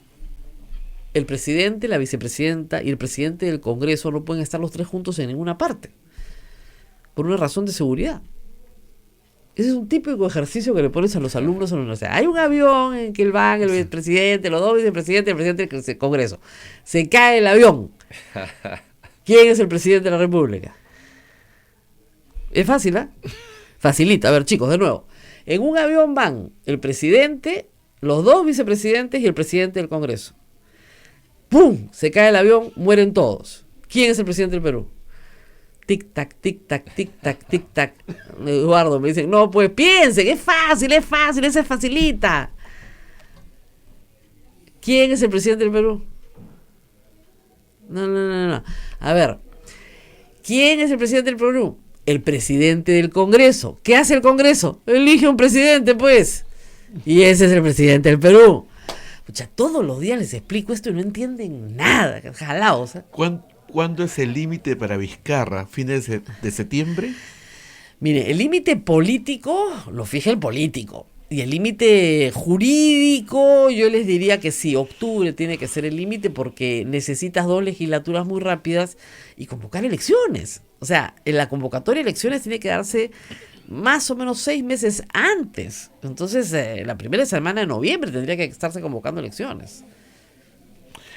el presidente, la vicepresidenta y el presidente del Congreso no pueden estar los 3 juntos en ninguna parte. Por una razón de seguridad. Ese es un típico ejercicio que le pones a los alumnos en la universidad. Hay un avión en que van el presidente, los 2 vicepresidentes, el presidente del Congreso. Se cae el avión. ¿Quién es el presidente de la República? Es fácil, ¿eh? Facilita. A ver, chicos, de nuevo. En un avión van el presidente, los 2 vicepresidentes y el presidente del Congreso. ¡Pum! Se cae el avión, mueren todos. ¿Quién es el presidente del Perú? Tic-tac, tic-tac, tic-tac, tic-tac. Eduardo, me dicen, no, pues piensen, es fácil, ese facilita. ¿Quién es el presidente del Perú? No. A ver, ¿quién es el presidente del Perú? El presidente del Congreso. ¿Qué hace el Congreso? Elige un presidente, pues. Y ese es el presidente del Perú. Pucha, todos los días les explico esto y no entienden nada, jalados. ¿Cuándo es el límite para Vizcarra? ¿Fines de septiembre? Mire, el límite político lo fija el político. Y el límite jurídico, yo les diría que sí, octubre tiene que ser el límite porque necesitas 2 legislaturas muy rápidas y convocar elecciones. O sea, en la convocatoria de elecciones tiene que darse más o menos 6 meses antes. Entonces, la primera semana de noviembre tendría que estarse convocando elecciones.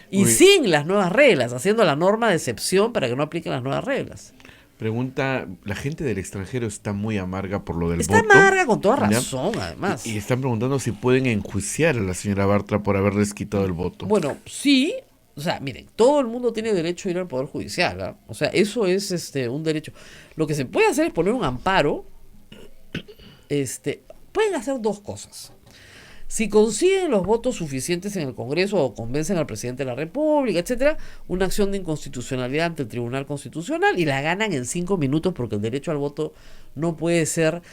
Y sin las nuevas reglas, haciendo la norma de excepción para que no apliquen las nuevas reglas. Pregunta, la gente del extranjero está muy amarga por lo del voto. Está amarga con toda ¿ya? razón, además. Y están preguntando si pueden enjuiciar a la señora Bartra por haberles quitado el voto. Bueno, sí. O sea, miren, todo el mundo tiene derecho a ir al Poder Judicial, ¿ah? O sea, eso es un derecho. Lo que se puede hacer es poner un amparo. Pueden hacer 2 cosas. Si consiguen los votos suficientes en el Congreso o convencen al presidente de la República, etcétera, una acción de inconstitucionalidad ante el Tribunal Constitucional y la ganan en 5 minutos porque el derecho al voto no puede ser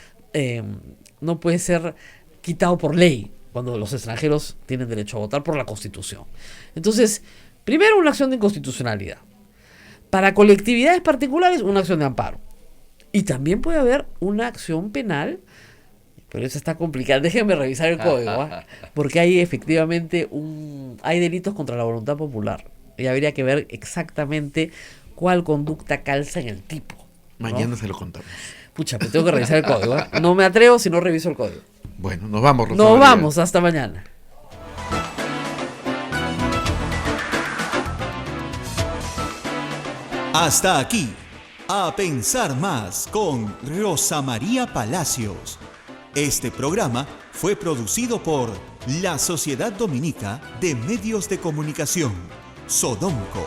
quitado por ley cuando los extranjeros tienen derecho a votar por la Constitución. Entonces, primero una acción de inconstitucionalidad. Para colectividades particulares, una acción de amparo. Y también puede haber una acción penal. Pero eso está complicado. Déjenme revisar el código, ¿eh? Porque hay efectivamente hay delitos contra la voluntad popular. Y habría que ver exactamente cuál conducta calza en el tipo, ¿no? Mañana se lo contamos. Pucha, pues tengo que revisar el código, ¿eh? No me atrevo si no reviso el código. Bueno, nos vamos, Rosa Nos María. vamos, hasta mañana. Hasta aquí, A Pensar Más con Rosa María Palacios. Este programa fue producido por la Sociedad Dominica de Medios de Comunicación, Sodomco.